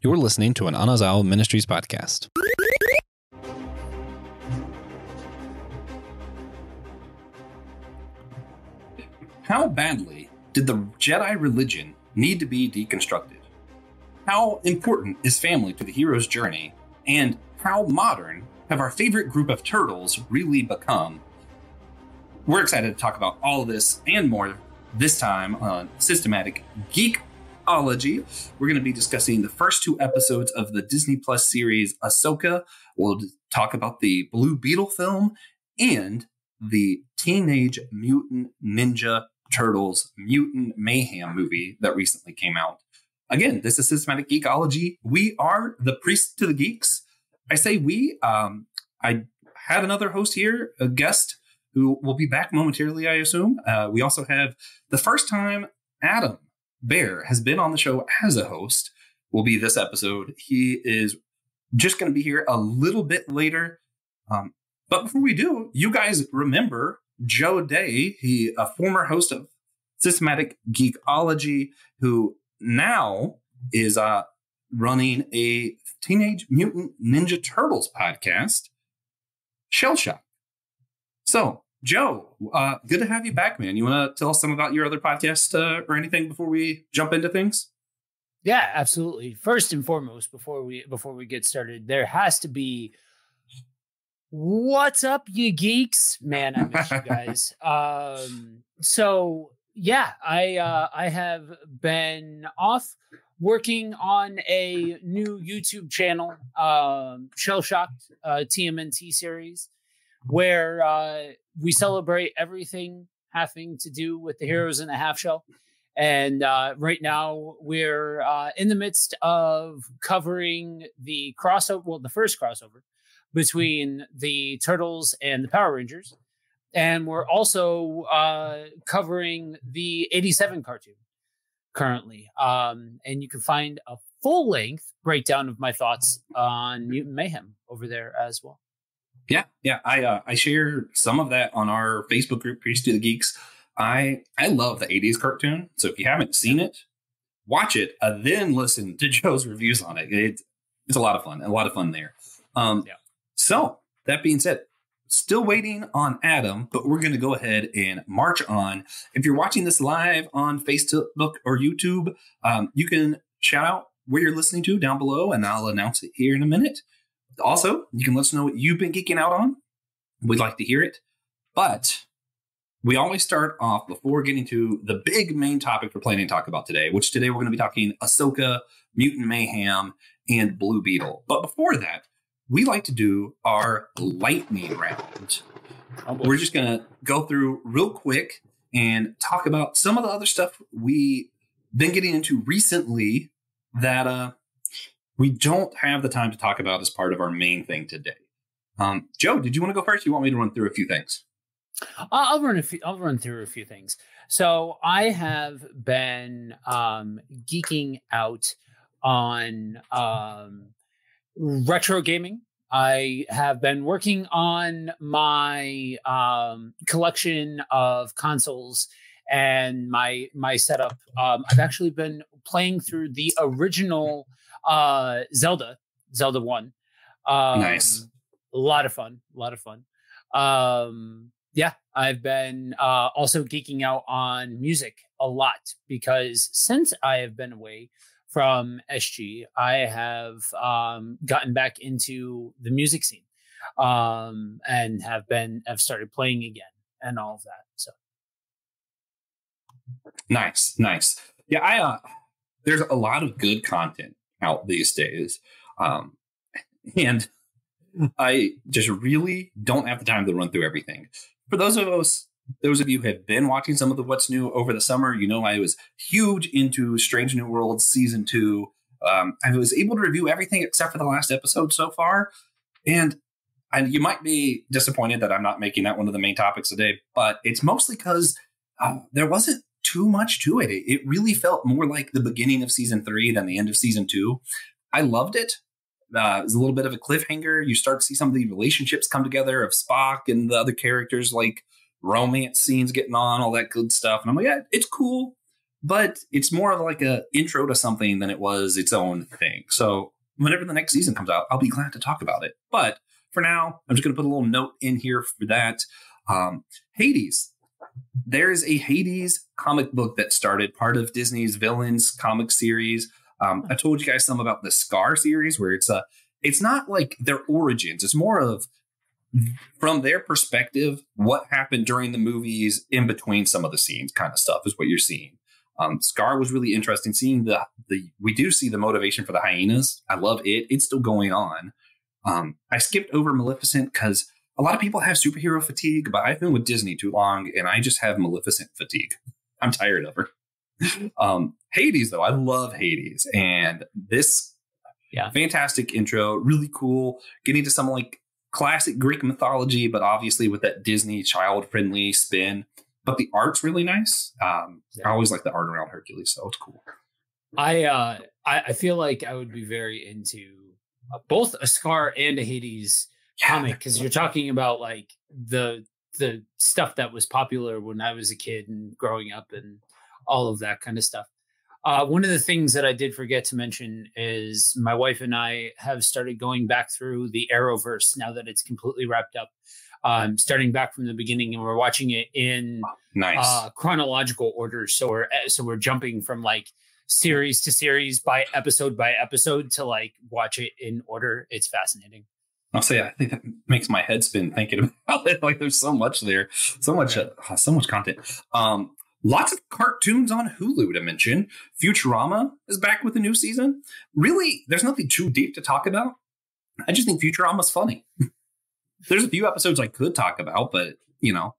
You're listening to an Anazao Ministries podcast. How badly did the Jedi religion need to be deconstructed? How important is family to the hero's journey? And how modern have our favorite group of turtles really become? We're excited to talk about all of this and more this time on Systematic Geekology. We're going to be discussing the first two episodes of the Disney Plus series Ahsoka. We'll talk about the Blue Beetle film and the Teenage Mutant Ninja Turtles Mutant Mayhem movie that recently came out. Again, this is Systematic Geekology. We are the priests to the geeks. I say we. I had another host here, a guest who will be back momentarily, I assume. We also have the first time Adam Behr has been on the show as a host will be this episode. He is just going to be here a little bit later. But before we do, you guys remember Joe Day, a former host of Systematic Geekology, who now is running a Teenage Mutant Ninja Turtles podcast, Shell Shock. So, Joe, good to have you back, man. You want to tell us some about your other podcast or anything before we jump into things? Yeah, absolutely. First and foremost, before we get started, there has to be what's up, you geeks? Man, I miss you guys. So yeah, I have been off working on a new YouTube channel, Shell Shocked TMNT series, where we celebrate everything having to do with the heroes in the half shell. And right now we're in the midst of covering the crossover, well, the first crossover between the Turtles and the Power Rangers. And we're also covering the 87 cartoon currently. And you can find a full-length breakdown of my thoughts on Mutant Mayhem over there as well. Yeah. I share some of that on our Facebook group, Priest to the Geeks. I love the 80s cartoon. So if you haven't seen it, watch it, then listen to Joe's reviews on it. It's a lot of fun there. So that being said, still waiting on Adam, but we're going to go ahead and march on. If you're watching this live on Facebook or YouTube, you can shout out where you're listening to down below, and I'll announce it here in a minute. Also, you can let us know what you've been geeking out on. We'd like to hear it. But we always start off before getting to the big main topic we're planning to talk about today, which today we're going to be talking Ahsoka, Mutant Mayhem, and Blue Beetle. But before that, we like to do our lightning round. We're just going to go through real quick and talk about some of the other stuff we've been getting into recently that we don't have the time to talk about as part of our main thing today. Joe, did you want to go first? You want me to run through a few things? I'll run through a few things. So I have been geeking out on retro gaming. I have been working on my collection of consoles and my setup. I've actually been playing through the original Zelda 1. Nice. A lot of fun. Yeah, I've been also geeking out on music a lot because since I have been away from SG, I have gotten back into the music scene and have started playing again and all of that. So nice. Yeah, there's a lot of good content out these days, and I just really don't have the time to run through everything. For those of you who have been watching some of the What's New over the summer, you know I was huge into Strange New Worlds Season 2. I was able to review everything except for the last episode so far. And you might be disappointed that I'm not making that one of the main topics today, but it's mostly because there wasn't too much to it. It really felt more like the beginning of Season 3 than the end of Season 2. I loved it. It was a little bit of a cliffhanger. You start to see some of the relationships come together of Spock and the other characters, like romance scenes getting on, all that good stuff. And I'm like, yeah, it's cool. but it's more of like a intro to something than it was its own thing. So whenever the next season comes out, I'll be glad to talk about it. But for now, I'm just going to put a little note in here for that. Hades. There is a Hades comic book that started, part of Disney's Villains comic series. I told you guys some about the Scar series, where it's not like their origins. It's more of, from their perspective, what happened during the movies in between some of the scenes kind of stuff is what you're seeing. Scar was really interesting. Seeing we do see the motivation for the hyenas. I love it. It's still going on. I skipped over Maleficent because a lot of people have superhero fatigue, but I've been with Disney too long and I just have Maleficent fatigue. I'm tired of her. Hades, though, I love Hades. And this fantastic intro, really cool, getting to some like classic Greek mythology, but obviously with that Disney child-friendly spin. But the art's really nice. I always like the art around Hercules, so it's cool. I feel like I would be very into both a Scar and a Hades comic, because you're talking about like the stuff that was popular when I was a kid and growing up and all of that kind of stuff. One of the things that I did forget to mention is my wife and I have started going back through the Arrowverse now that it's completely wrapped up. Starting back from the beginning, and we're watching it in chronological order. So we're jumping from like series to series by episode to like watch it in order. It's fascinating. I'll say, I think that makes my head spin thinking about it. Like there's so much there, so much content. Lots of cartoons on Hulu to mention. Futurama is back with a new season. Really, there's nothing too deep to talk about. I just think Futurama's funny. There's a few episodes I could talk about, but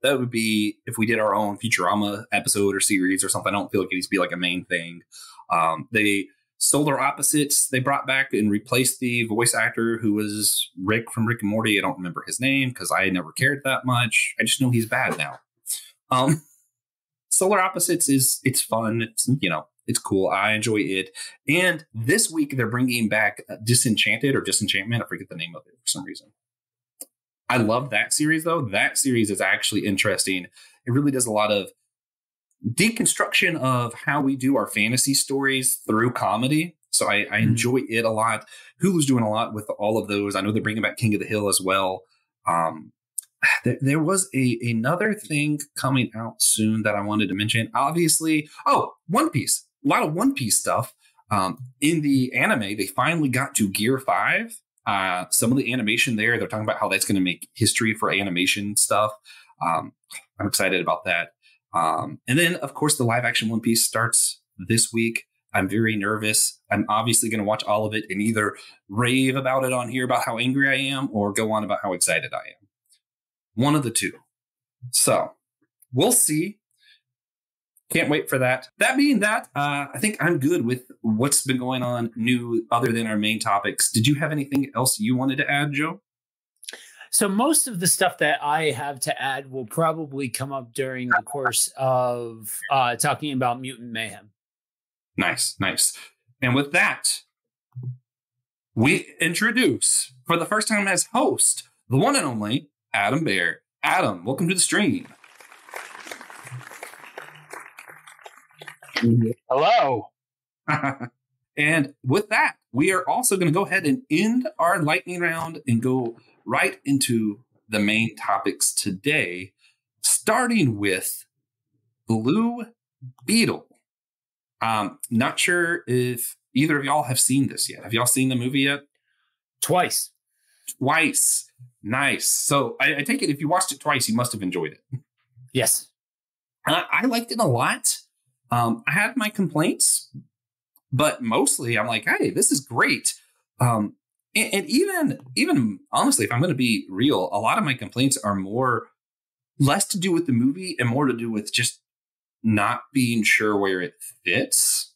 that would be if we did our own Futurama episode or series or something. I don't feel like it needs to be like a main thing. They Solar Opposites, they brought back and replaced the voice actor who was Rick from Rick and Morty. I don't remember his name because I never cared that much. I just know he's bad now. Solar Opposites it's fun. It's cool. I enjoy it. And this week they're bringing back Disenchantment. I forget the name of it for some reason. I love that series, though. That series is actually interesting. It really does a lot of deconstruction of how we do our fantasy stories through comedy. So I enjoy it a lot. Hulu's doing a lot with all of those. I know they're bringing back King of the Hill as well. There was another thing coming out soon that I wanted to mention. Obviously, One Piece. A lot of One Piece stuff. In the anime, they finally got to Gear 5. Some of the animation there, they're talking about how that's going to make history for animation stuff. I'm excited about that. And then, of course, the live action One Piece starts this week. I'm very nervous. I'm obviously going to watch all of it and either rave about it on here about how angry I am or go on about how excited I am. One of the two. So we'll see. Can't wait for that. That being that, I think I'm good with what's been going on new other than our main topics. Did you have anything else you wanted to add, Joe? So most of the stuff that I have to add will probably come up during the course of talking about Mutant Mayhem. Nice. And with that, we introduce, for the first time as host, the one and only Adam Behr. Adam, welcome to the stream. Hello. And with that, we are also going to go ahead and end our lightning round and go right into the main topics today, starting with Blue Beetle. Not sure if either of y'all have seen this yet. Have y'all seen the movie yet? Twice. Nice. So I take it if you watched it twice, you must have enjoyed it. Yes. I liked it a lot. I had my complaints, but mostly I'm like, hey, this is great. And even honestly, if I'm going to be real, a lot of my complaints are less to do with the movie and more to do with just not being sure where it fits.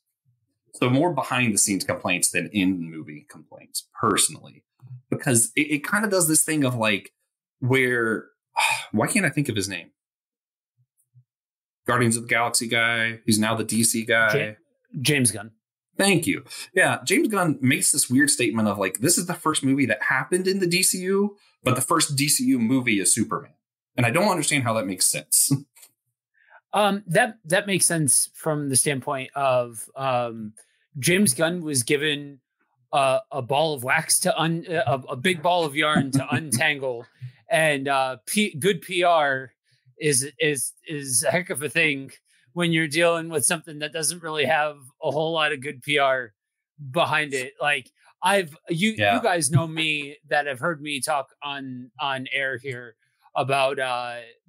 So more behind the scenes complaints than in movie complaints, personally, because it kind of does this thing of like where, why can't I think of his name? Guardians of the Galaxy guy. He's now the DC guy. James Gunn. Thank you. Yeah, James Gunn makes this weird statement of like, this is the first movie that happened in the DCU, but the first DCU movie is Superman. And I don't understand how that makes sense. That makes sense from the standpoint of James Gunn was given a ball of wax to a big ball of yarn to untangle, and good PR is a heck of a thing when you're dealing with something that doesn't really have a whole lot of good PR behind it. Like you guys know me, that have heard me talk on air here about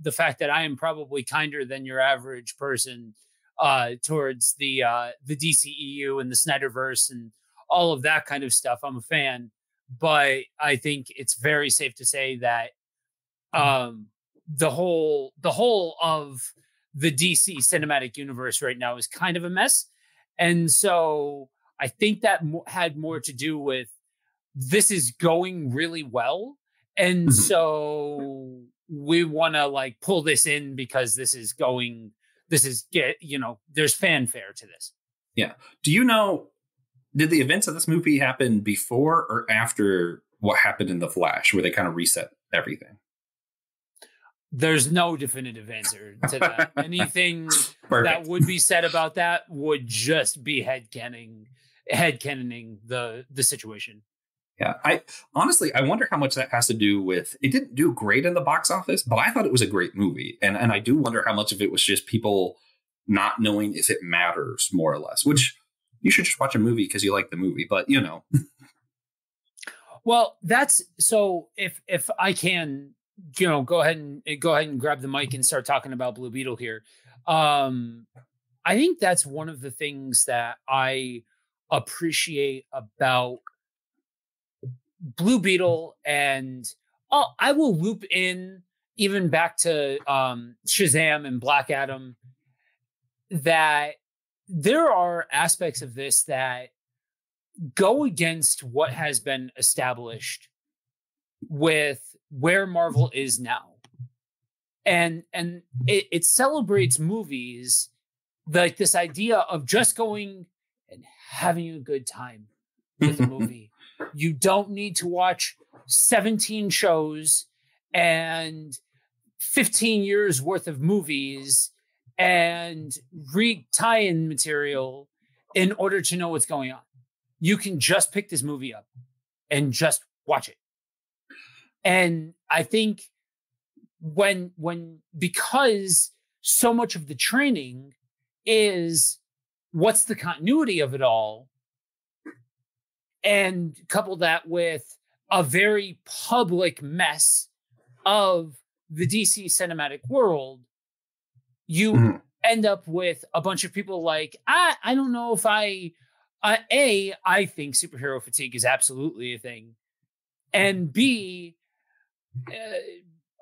the fact that I am probably kinder than your average person towards the DCEU and the Snyderverse and all of that kind of stuff. I'm a fan, but I think it's very safe to say that the whole of the DC cinematic universe right now is kind of a mess. And so I think that had more to do with this is going really well. And so we want to like pull this in because there's fanfare to this. Yeah. Do you know, did the events of this movie happen before or after what happened in The Flash, where they kind of reset everything? There's no definitive answer to that. Anything that would be said about that would just be headcanoning the situation. Yeah, I wonder how much that has to do with, it didn't do great in the box office, but I thought it was a great movie. And I do wonder how much of it was just people not knowing if it matters, more or less, which you should just watch a movie because you like the movie, but you know. Well, that's, so if I can, go ahead and grab the mic and start talking about Blue Beetle here. I think that's one of the things that I appreciate about Blue Beetle, and I will loop in even back to Shazam and Black Adam, that there are aspects of this that go against what has been established with where Marvel is now. And it celebrates movies like this idea of just going and having a good time with a movie. You don't need to watch 17 shows and 15 years worth of movies and read tie-in material in order to know what's going on. You can just pick this movie up and just watch it. And I think because so much of the training is what's the continuity of it all, and couple that with a very public mess of the DC cinematic world, you end up with a bunch of people like, I don't know if I think superhero fatigue is absolutely a thing. And B,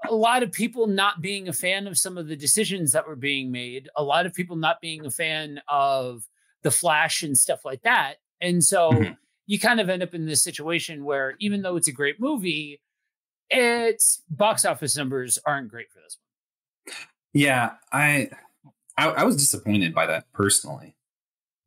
a lot of people not being a fan of some of the decisions that were being made, a lot of people not being a fan of the Flash and stuff like that. And so you kind of end up in this situation where even though it's a great movie, its box office numbers aren't great for this one. Yeah, I was disappointed by that personally,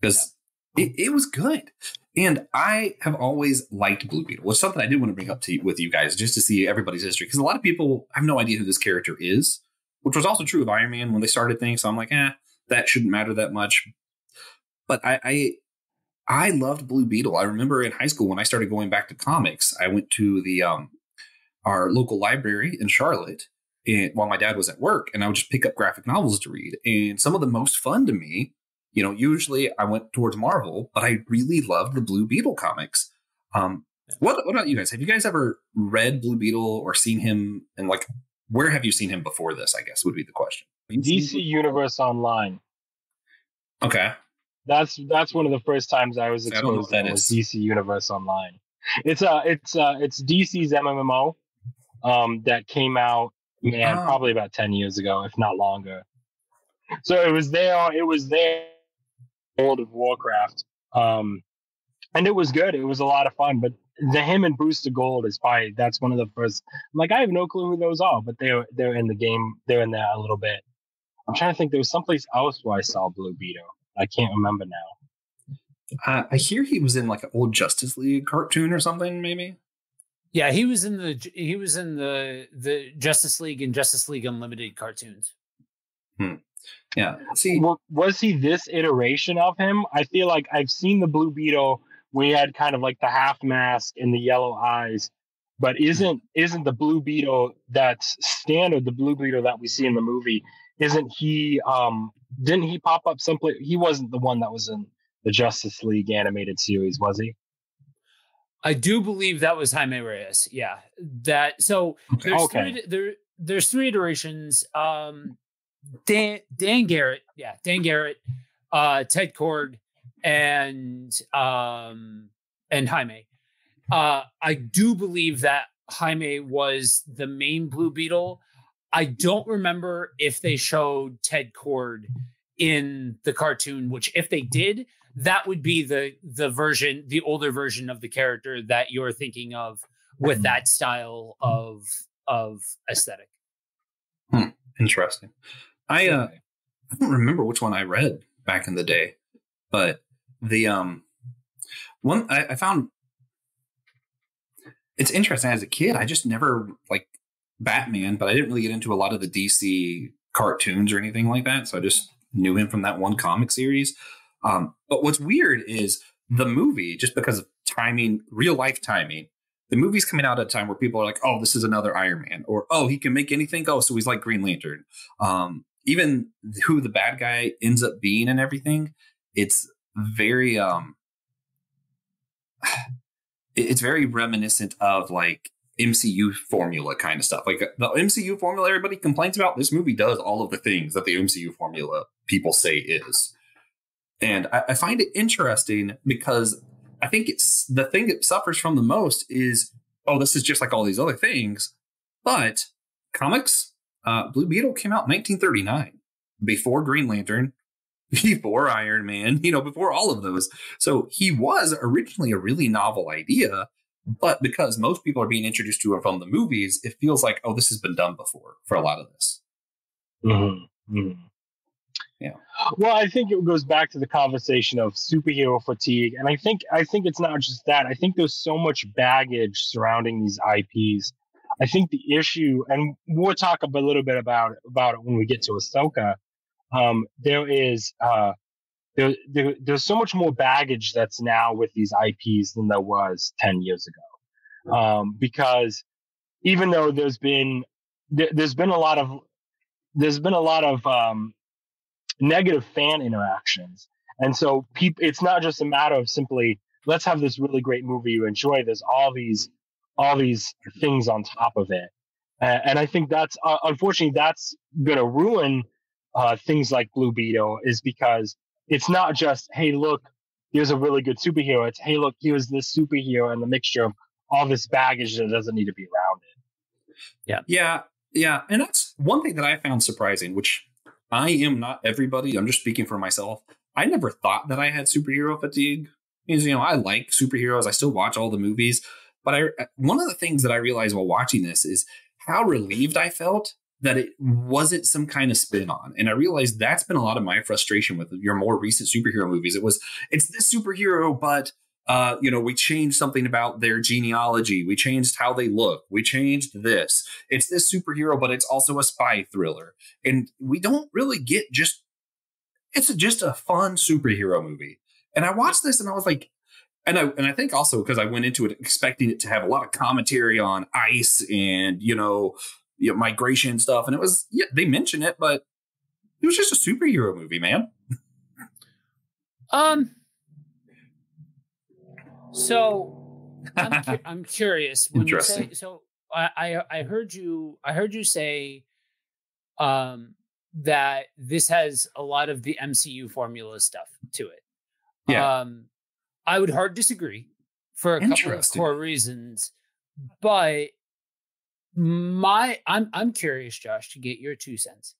because it was good. And I have always liked Blue Beetle, which is something I did want to bring up with you guys, just to see everybody's history. Because a lot of people have no idea who this character is, which was also true of Iron Man when they started things. So I'm like, that shouldn't matter that much. But I loved Blue Beetle. I remember in high school when I started going back to comics, I went to the our local library in Charlotte while my dad was at work, and I would just pick up graphic novels to read. And some of the most fun to me, usually I went towards Marvel, but I really loved the Blue Beetle comics. What about you guys? Have you guys ever read Blue Beetle or seen him? And like, where have you seen him before this, I guess would be the question. DC Universe Online. Okay. That's one of the first times I was exposed to DC Universe Online. It's DC's MMO that came out, probably about 10 years ago, if not longer. So it was there World of Warcraft. And it was good. It was a lot of fun. But him and Booster Gold that's one of the first. Like, I have no clue who those are, but they're in the game. They're in there a little bit. I'm trying to think. There was someplace else where I saw Blue Beetle. I can't remember now. I hear he was in like an old Justice League cartoon or something, maybe. Yeah, he was in the Justice League and Justice League Unlimited cartoons. Yeah. See, was he this iteration of him? I feel like I've seen the Blue Beetle where he had kind of like the half mask and the yellow eyes, but isn't the Blue Beetle that's standard, the Blue Beetle that we see in the movie, isn't he didn't he pop up someplace? He wasn't the one that was in the Justice League animated series, was he? I do believe that was Jaime Reyes. Yeah. There's three iterations. Dan Garrett, Ted Cord, and Jaime. I do believe that Jaime was the main Blue Beetle. I don't remember if they showed Ted Cord in the cartoon, which if they did, that would be the older version of the character that you're thinking of with that style of aesthetic. Interesting. I don't remember which one I read back in the day, but the one I found it's interesting. As a kid, I just never like Batman, but I didn't really get into a lot of the DC cartoons or anything like that. So I just knew him from that one comic series. But what's weird is the movie, just because of timing, real life timing, the movie's coming out at a time where people are like, oh, this is another Iron Man, or, oh, he can make anything. Oh, so he's like Green Lantern. Even who the bad guy ends up being and everything, it's very, it's very reminiscent of like MCU formula kind of stuff. Like the MCU formula everybody complains about, this movie does all of the things that the MCU formula people say is. And I find it interesting because I think it's the thing it suffers from the most is, oh, this is just like all these other things. But comics, Blue Beetle came out in 1939, before Green Lantern, before Iron Man, before all of those. So he was originally a really novel idea, but because most people are being introduced to him from the movies, it feels like, oh, this has been done before for a lot of this. Mm-hmm. Mm-hmm. Yeah. Well, I think it goes back to the conversation of superhero fatigue, and I think it's not just that. I think there's so much baggage surrounding these IPs. I think the issue, and we'll talk a little bit about it when we get to Ahsoka. There's so much more baggage that's now with these IPs than there was 10 years ago, because even though there's been a lot of negative fan interactions. And so it's not just a matter of simply, let's have this really great movie you enjoy. There's all these things on top of it. And I think that's, unfortunately, that's going to ruin things like Blue Beetle, is because it's not just, hey, look, here's a really good superhero. It's, hey, look, here's this superhero and the mixture of all this baggage that doesn't need to be around it. Yeah. And that's one thing that I found surprising, which I am not everybody. I'm just speaking for myself. I never thought that I had superhero fatigue. Because, I like superheroes. I still watch all the movies. But one of the things that I realized while watching this is how relieved I felt that it wasn't some kind of spin on. And I realized that's been a lot of my frustration with your more recent superhero movies. It's this superhero, but we changed something about their genealogy. We changed how they look. We changed this. It's this superhero, but it's also a spy thriller. And we don't really get it's just a fun superhero movie. And I watched this and I was like, and I think also because I went into it expecting it to have a lot of commentary on ICE and, migration stuff. And it was, they mention it, but it was just a superhero movie, man. So I'm curious. When interesting. You say, so I heard you say that this has a lot of the MCU formula stuff to it. Yeah. I would hard disagree for a couple of core reasons, but I'm curious, Josh, to get your 2 cents.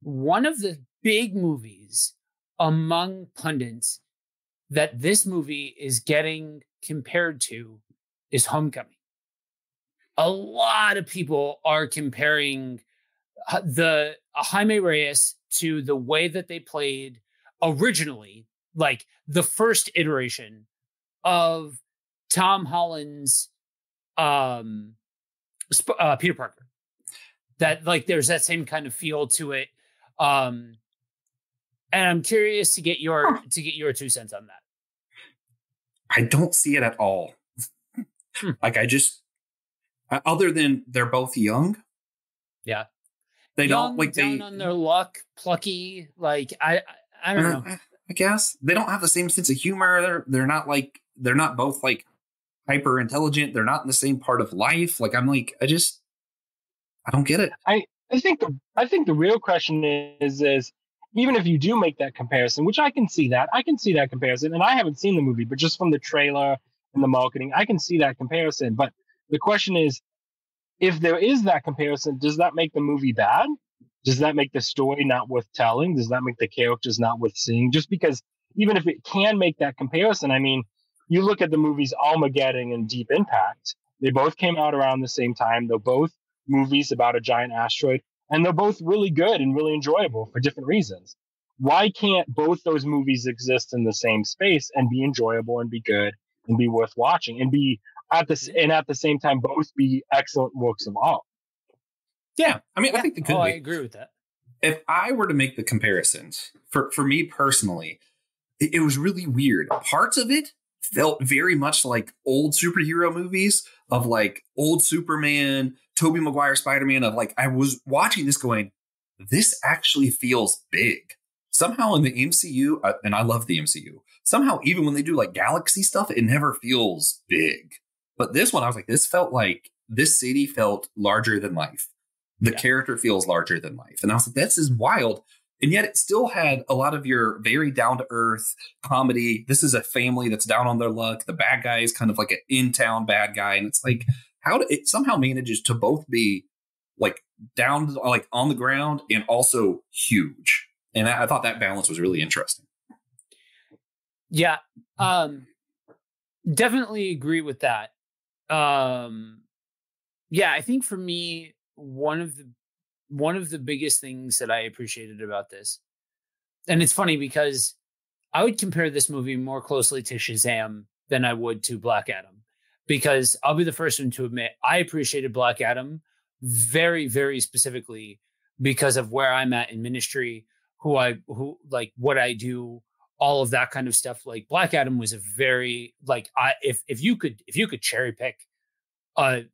One of the big movies among pundits that this movie is getting compared to is Homecoming. A lot of people are comparing the Jaime Reyes to the way that they played originally, like the first iteration of Tom Holland's Peter Parker. That like there's that same kind of feel to it. And I'm curious to get your 2 cents on that. I don't see it at all. Like, I just, other than they're both young. Yeah. They young, don't like down on their luck, plucky. Like, I don't know. I guess they don't have the same sense of humor. They're not both like hyper intelligent. They're not in the same part of life. Like, I'm like, I don't get it. I think the real question is even if you do make that comparison, which I can see that comparison, and I haven't seen the movie, but just from the trailer and the marketing, I can see that comparison. But the question is, if there is that comparison, does that make the movie bad? Does that make the story not worth telling? Does that make the characters not worth seeing? Just because even if it can make that comparison, I mean, you look at the movies Armageddon and Deep Impact, they both came out around the same time. They're both movies about a giant asteroid, and they're both really good and really enjoyable for different reasons. Why can't both those movies exist in the same space and be enjoyable and be good and be worth watching and be at the same time both be excellent works of art? Yeah, I mean, I think they could be. I agree with that. If I were to make the comparisons, for me personally, it was really weird. Parts of it felt very much like old superhero movies of like old Superman, Tobey Maguire Spider-Man, of like, I was watching this going, this actually feels big. Somehow in the MCU, and I love the MCU, somehow even when they do like galaxy stuff, it never feels big. But this one, I was like, this felt like this city felt larger than life. The character feels larger than life. And I was like, this is wild. And yet it still had a lot of your very down-to-earth comedy. This is a family that's down on their luck. The bad guy is kind of like an in-town bad guy. And it's like, how it somehow manages to both be like down, like on the ground and also huge. And I thought that balance was really interesting. Yeah. Definitely agree with that. Yeah, I think for me, one of the biggest things that I appreciated about this, and it's funny because I would compare this movie more closely to Shazam than I would to Black Adam, because I'll be the first one to admit I appreciated Black Adam very, very specifically because of where I'm at in ministry, who like what I do, all of that kind of stuff. Like Black Adam was a very like, if you could cherry pick a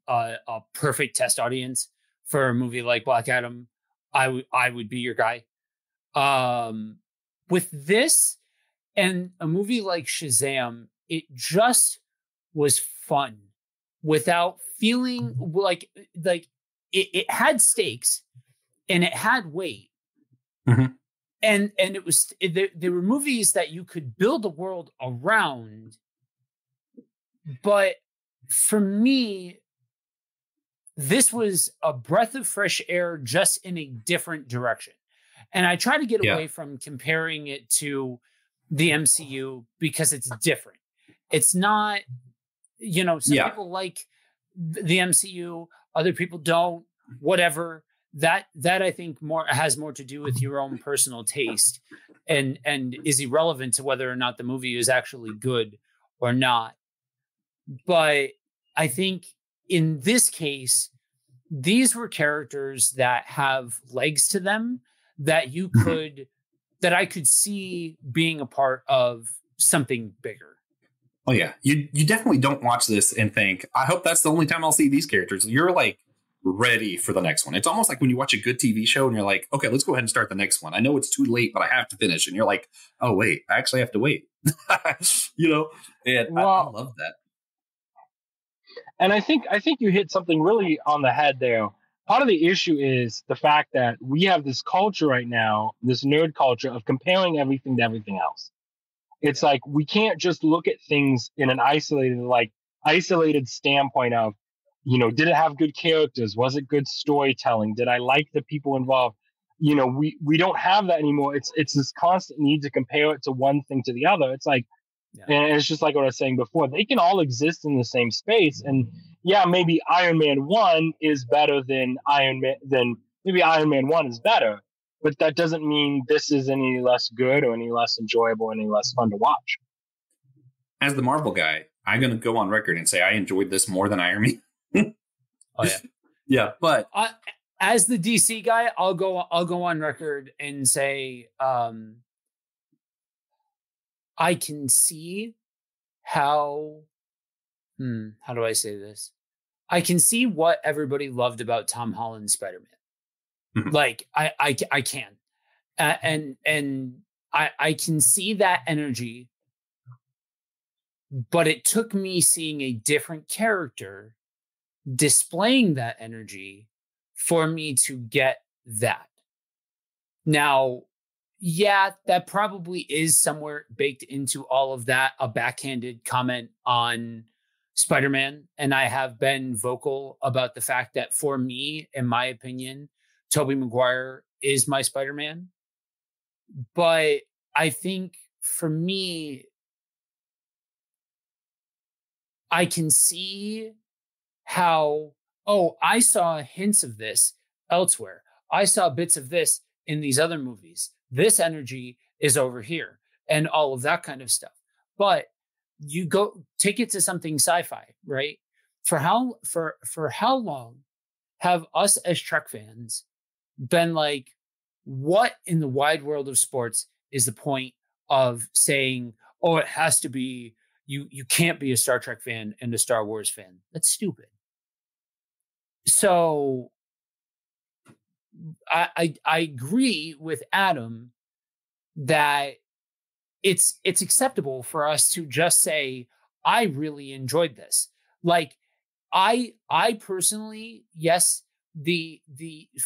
perfect test audience for a movie like Black Adam, I would be your guy. With this and a movie like Shazam, it just was fun without feeling like it had stakes and it had weight. Mm-hmm. And it was there were movies that you could build a world around, but for me, this was a breath of fresh air, just in a different direction. And I try to get away from comparing it to the MCU because it's different. It's not, some people like the MCU, other people don't, whatever. That I think has more to do with your own personal taste and is irrelevant to whether or not the movie is actually good or not. But I think in this case, these were characters that have legs to them that that I could see being a part of something bigger. Oh yeah. You definitely don't watch this and think, I hope that's the only time I'll see these characters. You're like ready for the next one. It's almost like when you watch a good TV show and you're like, okay, let's go ahead and start the next one. I know it's too late, but I have to finish. And you're like, oh wait, I actually have to wait. And I love that. And I think you hit something really on the head there. Part of the issue is the fact that we have this culture right now, this nerd culture of comparing everything to everything else. It's like we can't just look at things in an isolated standpoint of, did it have good characters? Was it good storytelling? Did I like the people involved? We don't have that anymore. It's this constant need to compare it to one thing to the other. It's like, and it's just like what I was saying before. They can all exist in the same space, and maybe Iron Man 1 is better than maybe Iron Man 1 is better, but that doesn't mean this is any less good or any less enjoyable, any less fun to watch. As the Marvel guy, I'm going to go on record and say I enjoyed this more than Iron Man. Oh yeah, yeah. But as the DC guy, I'll go on record and say I can see how do I say this? I can see what everybody loved about Tom Holland's Spider-Man. Mhm. Like I can. And I can see that energy, but it took me seeing a different character displaying that energy for me to get that. Now, yeah, that probably is somewhere baked into all of that, a backhanded comment on Spider-Man. And I have been vocal about the fact that for me, in my opinion, Tobey Maguire is my Spider-Man. But I think for me, I can see how, I saw hints of this elsewhere. I saw bits of this in these other movies. This energy is over here and all of that kind of stuff. But you go take it to something sci-fi, right? For how long have us as Trek fans been like, what in the wide world of sports is the point of saying, oh, it has to be, you can't be a Star Trek fan and a Star Wars fan? That's stupid. So I agree with Adam that it's acceptable for us to just say, I really enjoyed this. Like I personally, yes,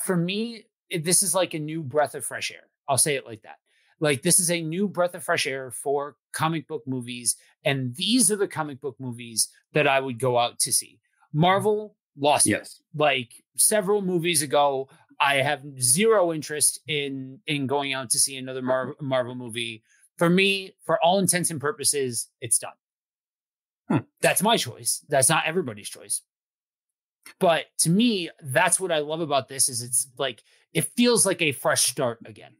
for me, this is like a new breath of fresh air. I'll say it like that. Like this is a new breath of fresh air for comic book movies. And these are the comic book movies that I would go out to see. Marvel lost it. Like several movies ago, I have zero interest in going out to see another Marvel movie. For me, for all intents and purposes, it's done. That's my choice. That's not everybody's choice. But to me, that's what I love about this is it's like, it feels like a fresh start again.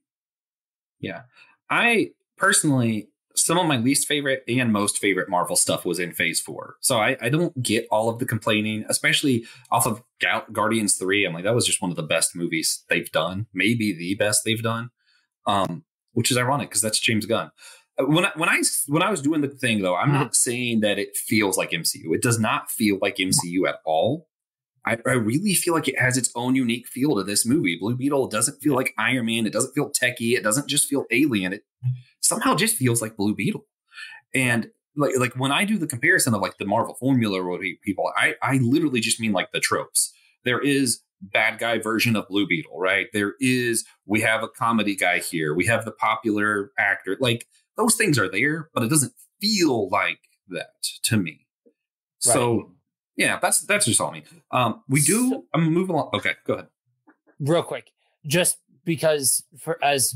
Yeah. I personally, some of my least favorite and most favorite Marvel stuff was in Phase 4. So I don't get all of the complaining, especially off of Guardians 3. I'm like, that was just one of the best movies they've done. Maybe the best they've done, which is ironic because that's James Gunn. When I was doing the thing, though, I'm not saying that it feels like MCU. It does not feel like MCU at all. I really feel like it has its own unique feel to this movie. Blue Beetle doesn't feel like Iron Man. It doesn't feel techie. It doesn't just feel alien. It somehow just feels like Blue Beetle. And like when I do the comparison of like the Marvel formula or people, I literally just mean like the tropes. There is bad guy version of Blue Beetle, right? We have a comedy guy here. We have the popular actor. Like those things are there, but it doesn't feel like that to me. Right. So yeah, that's just all me. I'm moving along. Okay, go ahead. Real quick, just because as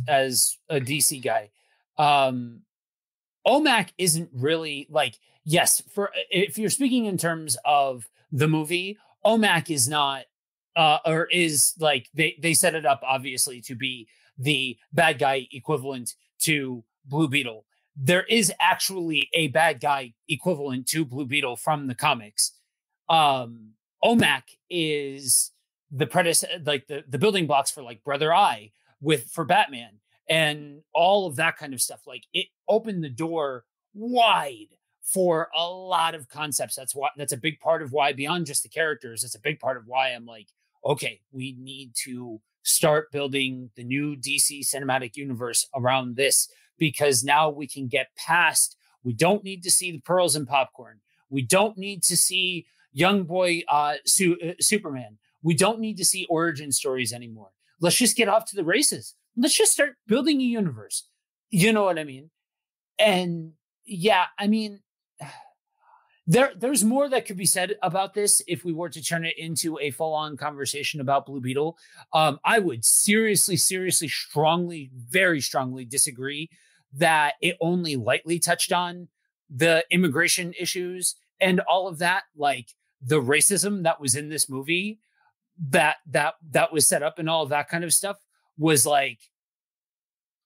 a DC guy, OMAC isn't really like, yes, if you're speaking in terms of the movie, OMAC is not or is like they set it up obviously to be the bad guy equivalent to Blue Beetle. There is actually a bad guy equivalent to Blue Beetle from the comics. OMAC is the like the building blocks for like Brother Eye for Batman and all of that kind of stuff. Like it opened the door wide for a lot of concepts. That's a big part of why, beyond just the characters, it's a big part of why I'm like, okay, we need to start building the new DC cinematic universe around this, because now we can get past, we don't need to see the pearls and popcorn. We don't need to see young boy Superman. We don't need to see origin stories anymore. Let's just get off to the races. Let's just start building a universe. You know what I mean? And yeah, I mean, there's more that could be said about this if we were to turn it into a full-on conversation about Blue Beetle. I would seriously, strongly, very strongly disagree that it only lightly touched on the immigration issues and all of that. Like the racism that was in this movie that was set up and all of that kind of stuff was like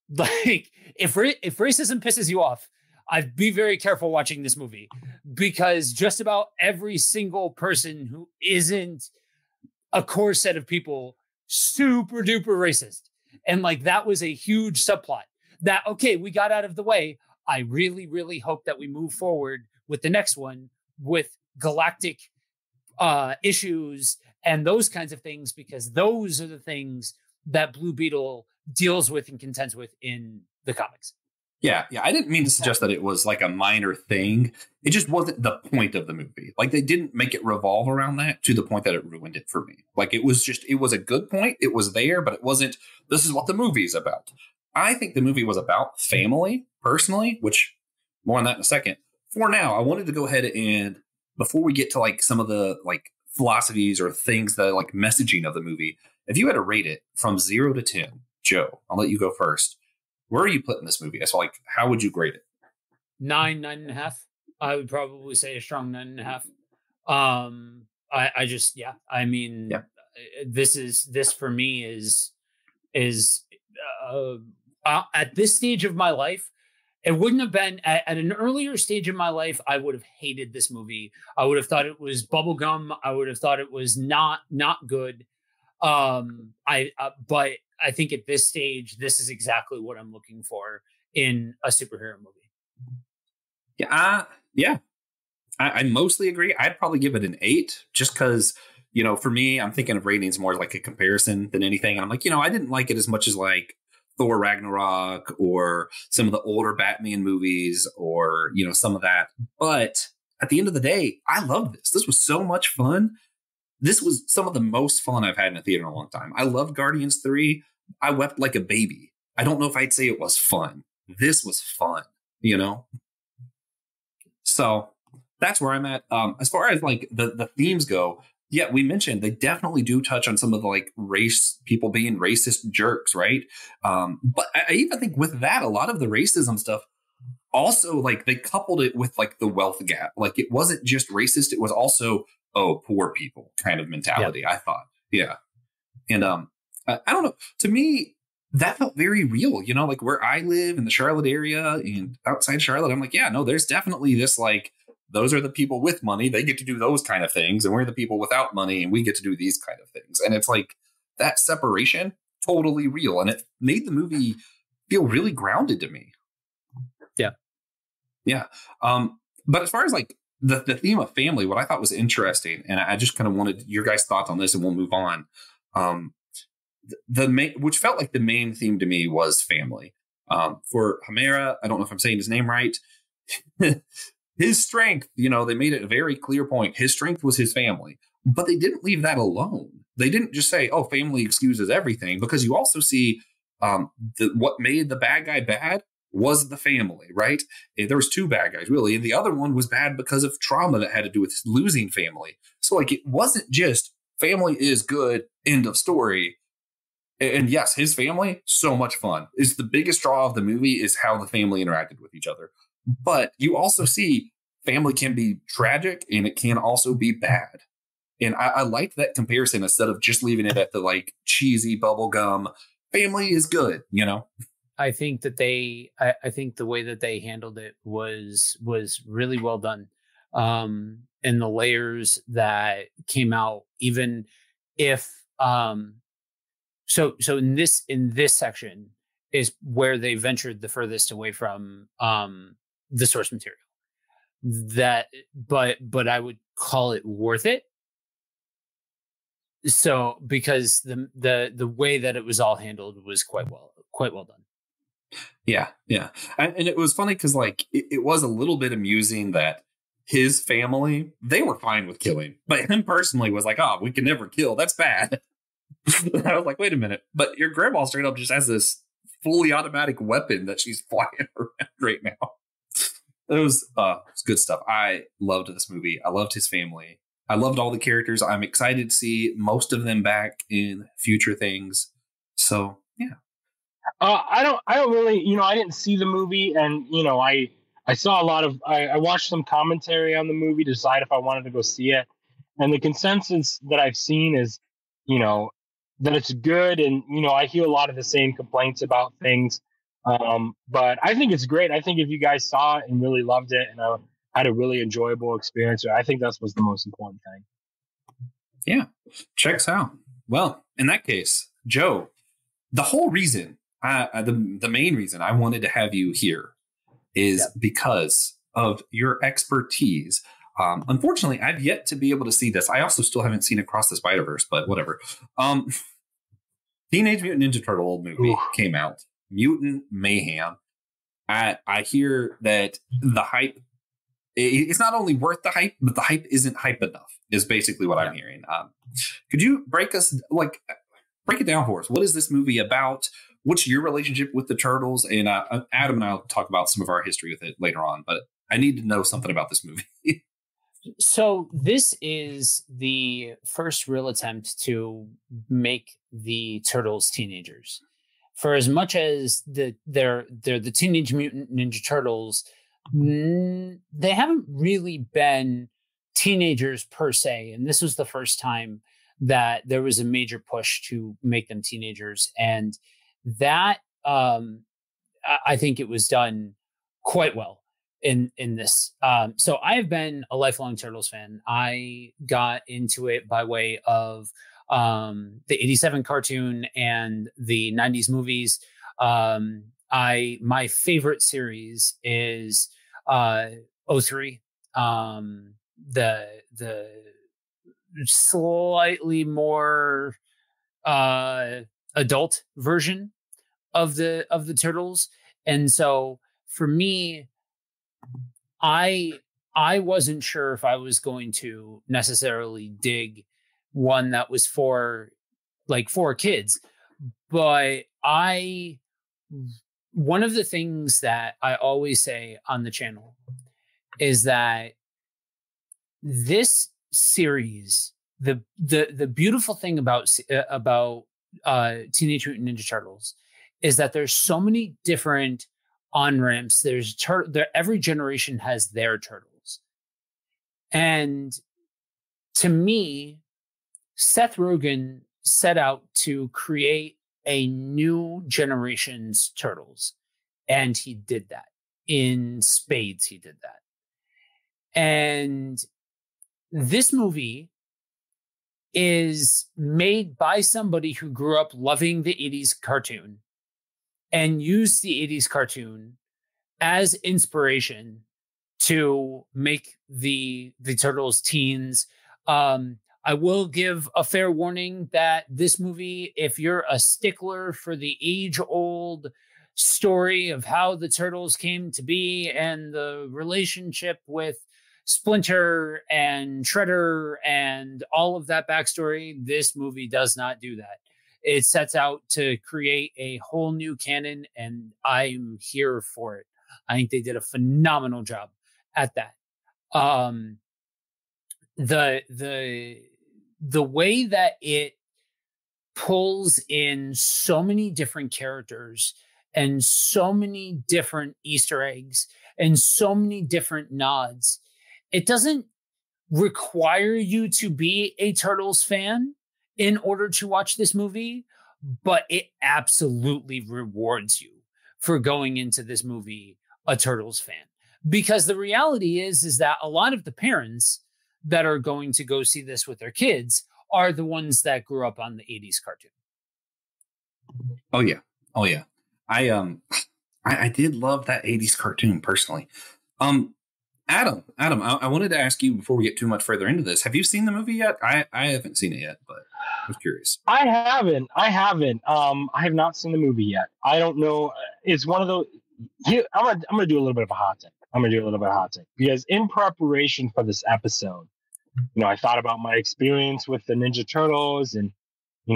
if racism pisses you off, I'd be very careful watching this movie, because just about every single person who isn't a core set of people, super duper racist. And like, that was a huge subplot that, okay, we got out of the way. I really, really hope that we move forward with the next one with galactic issues and those kinds of things, because those are the things that Blue Beetle deals with and contends with in the comics. Yeah. I didn't mean to suggest that it was like a minor thing. It just wasn't the point of the movie. Like, they didn't make it revolve around that to the point that it ruined it for me. Like, it was a good point. It was there, but it wasn't, this is what the movie is about. I think the movie was about family, personally, which more on that in a second. For now, I wanted to go ahead and, before we get to like some of the like philosophies or things that like messaging of the movie, if you had to rate it from 0 to 10, Joe, I'll let you go first. Where are you putting this movie? So, like, how would you grade it? 9.5. I would probably say a strong 9.5. This for me is at this stage of my life. It wouldn't have been at an earlier stage of my life. I would have hated this movie. I would have thought it was bubblegum. I would have thought it was not good. But I think at this stage, this is exactly what I'm looking for in a superhero movie. Yeah. I mostly agree. I'd probably give it an 8, just because, for me, I'm thinking of ratings more like a comparison than anything. And I'm like, I didn't like it as much as like Thor Ragnarok or some of the older Batman movies or, some of that. But at the end of the day, I love this. This was so much fun. This was some of the most fun I've had in a theater in a long time. I loved Guardians 3. I wept like a baby. I don't know if I'd say it was fun. This was fun, So that's where I'm at. As far as like the themes go, yeah, we mentioned they definitely do touch on some of the like race, people being racist jerks, right? But I even think with that, a lot of the racism stuff also, like, they coupled it with like the wealth gap. Like, it wasn't just racist. It was also, poor people kind of mentality, I thought. Yeah. And I don't know. To me, that felt very real, like where I live in the Charlotte area and outside Charlotte. I'm like, yeah, no, there's definitely this, like, those are the people with money. They get to do those kind of things. And we're the people without money and we get to do these kind of things. And it's like that separation, totally real. And it made the movie feel really grounded to me. Yeah. Yeah. But as far as like the theme of family, what I thought was interesting, and I just kind of wanted your guys' thoughts on this and we'll move on. Which felt like the main theme to me was family. For Hamera, I don't know if I'm saying his name right. His strength, they made it a very clear point. His strength was his family, but they didn't leave that alone. They didn't just say, family excuses everything, because you also see what made the bad guy bad was the family, right? There was 2 bad guys, really. And the other one was bad because of trauma that had to do with losing family. So, like, it wasn't just family is good, end of story. And yes, his family, so much fun. Is the biggest draw of the movie is how the family interacted with each other. But you also see family can be tragic and it can also be bad. And I liked that comparison instead of just leaving it at the like cheesy bubblegum. Family is good, I think that I think the way that they handled it was really well done. And the layers that came out, even if so in this section is where they ventured the furthest away from the source material. But I would call it worth it. So because the way that it was all handled was quite well done. Yeah. And it was funny because like it was a little bit amusing that his family, they were fine with killing, but him personally was like, we can never kill. That's bad. I was like, wait a minute. But your grandma straight up just has this fully automatic weapon that she's flying around right now. It was good stuff. I loved this movie. I loved his family. I loved all the characters. I'm excited to see most of them back in future things. So, yeah. I don't really, I didn't see the movie, and, I saw a lot of, I watched some commentary on the movie to decide if I wanted to go see it. And the consensus that I've seen is, that it's good. And, I hear a lot of the same complaints about things. But I think it's great. I think if you guys saw it and really loved it and had a really enjoyable experience, I think that was the most important thing. Yeah. Checks out. Well, in that case, Joe, the whole reason, the main reason I wanted to have you here is because of your expertise. Unfortunately, I've yet to be able to see this. I also still haven't seen Across the Spider-Verse, but whatever. Teenage Mutant Ninja Turtle movie came out. Mutant Mayhem. I hear that the hype, it's not only worth the hype, but the hype isn't hype enough, is basically what I'm hearing. Could you break it down for us? What is this movie about? What's your relationship with the Turtles? And Adam and I will talk about some of our history with it later on, but I need to know something about this movie. So this is the first real attempt to make the Turtles teenagers. For as much as they're the Teenage Mutant Ninja Turtles, they haven't really been teenagers per se. And this was the first time that there was a major push to make them teenagers. And that, I think it was done quite well in this. So I have been a lifelong Turtles fan. I got into it by way of the 87 cartoon and the 90s movies. My favorite series is 03. The slightly more adult version of the Turtles. And so for me, I wasn't sure if I was going to necessarily dig one that was for kids, but one of the things that I always say on the channel is that this series, the beautiful thing about Teenage Mutant Ninja Turtles is that there's so many different on-ramps. Every generation has their turtles. And to me, Seth Rogen set out to create a new generation's turtles. And he did that. In spades, he did that. And this movie is made by somebody who grew up loving the 80s cartoon and used the 80s cartoon as inspiration to make the Turtles teens. I will give a fair warning that this movie, if you're a stickler for the age-old story of how the Turtles came to be and the relationship with Splinter and Shredder and all of that backstory, this movie does not do that. It sets out to create a whole new canon, and I'm here for it. I think they did a phenomenal job at that. The way that it pulls in so many different characters and so many different Easter eggs and so many different nods, it doesn't require you to be a Turtles fan in order to watch this movie, but it absolutely rewards you for going into this movie a Turtles fan. Because the reality is that a lot of the parents that are going to go see this with their kids are the ones that grew up on the 80s cartoon. Oh yeah. I did love that 80s cartoon personally. Adam, I wanted to ask you before we get too much further into this. Have you seen the movie yet? I haven't seen it yet, but I was curious. I haven't. I have not seen the movie yet. I don't know. It's one of those. I'm gonna do a little bit of a hot take. Because in preparation for this episode, I thought about my experience with the Ninja Turtles, and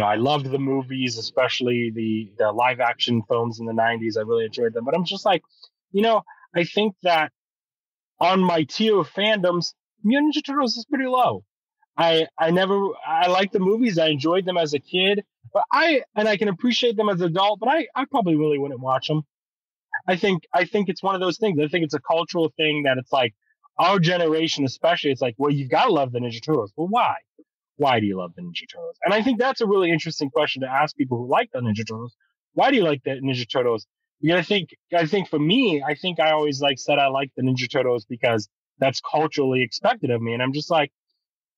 I loved the movies, especially the live action films in the 90s. I really enjoyed them. But I'm just like, I think that on my tier of fandoms, Ninja Turtles is pretty low. I liked the movies. I enjoyed them as a kid, but I can appreciate them as an adult, but I probably really wouldn't watch them. I think it's one of those things. I think it's a cultural thing that it's like our generation, especially, it's like, well, you've got to love the Ninja Turtles. Well, why? Why do you love the Ninja Turtles? And I think that's a really interesting question to ask people who like the Ninja Turtles. Why do you like the Ninja Turtles? Because I think for me, I always said I like the Ninja Turtles because that's culturally expected of me. And I'm just like,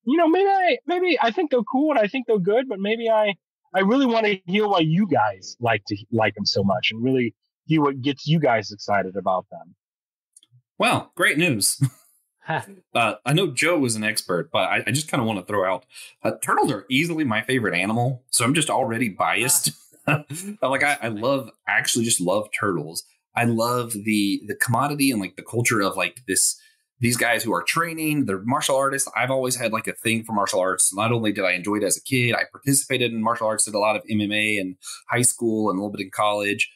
maybe I think they're cool and I think they're good, but maybe I really want to hear why you guys like them so much and really hear what gets you guys excited about them. Well, great news. I know Joe was an expert, but I just kind of want to throw out turtles are easily my favorite animal, so I'm just already biased. I love just love turtles. I love the commodity and like the culture of like these guys who are training. They're martial artists. I've always had like a thing for martial arts. Not only did I enjoy it as a kid, I participated in martial arts, did a lot of MMA in high school and a little bit in college.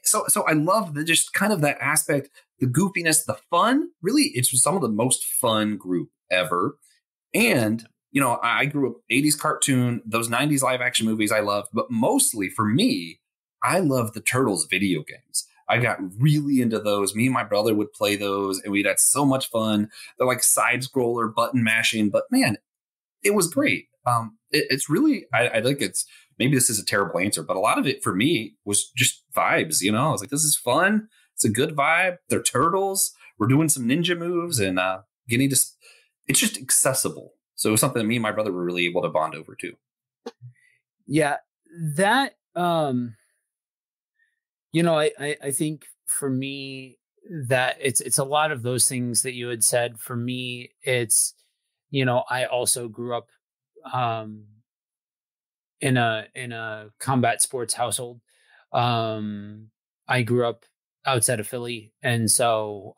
So I love the just kind of that aspect, the goofiness, the fun. Really, it's some of the most fun group ever. And, I grew up 80s cartoon, those 90s live action movies I loved. But mostly for me, I love the Turtles video games. I got really into those. Me and my brother would play those, and we'd had so much fun. They're like side scroller, button mashing. But man, it was great. It's really, I think it's, maybe this is a terrible answer, but a lot of it for me was just vibes. I was like, this is fun. It's a good vibe. They're turtles. We're doing some ninja moves and it's just accessible. So it was something that me and my brother were really able to bond over too. Yeah, that, I think for me that it's a lot of those things that you had said. For me, it's, I also grew up in a combat sports household. I grew up outside of Philly, and so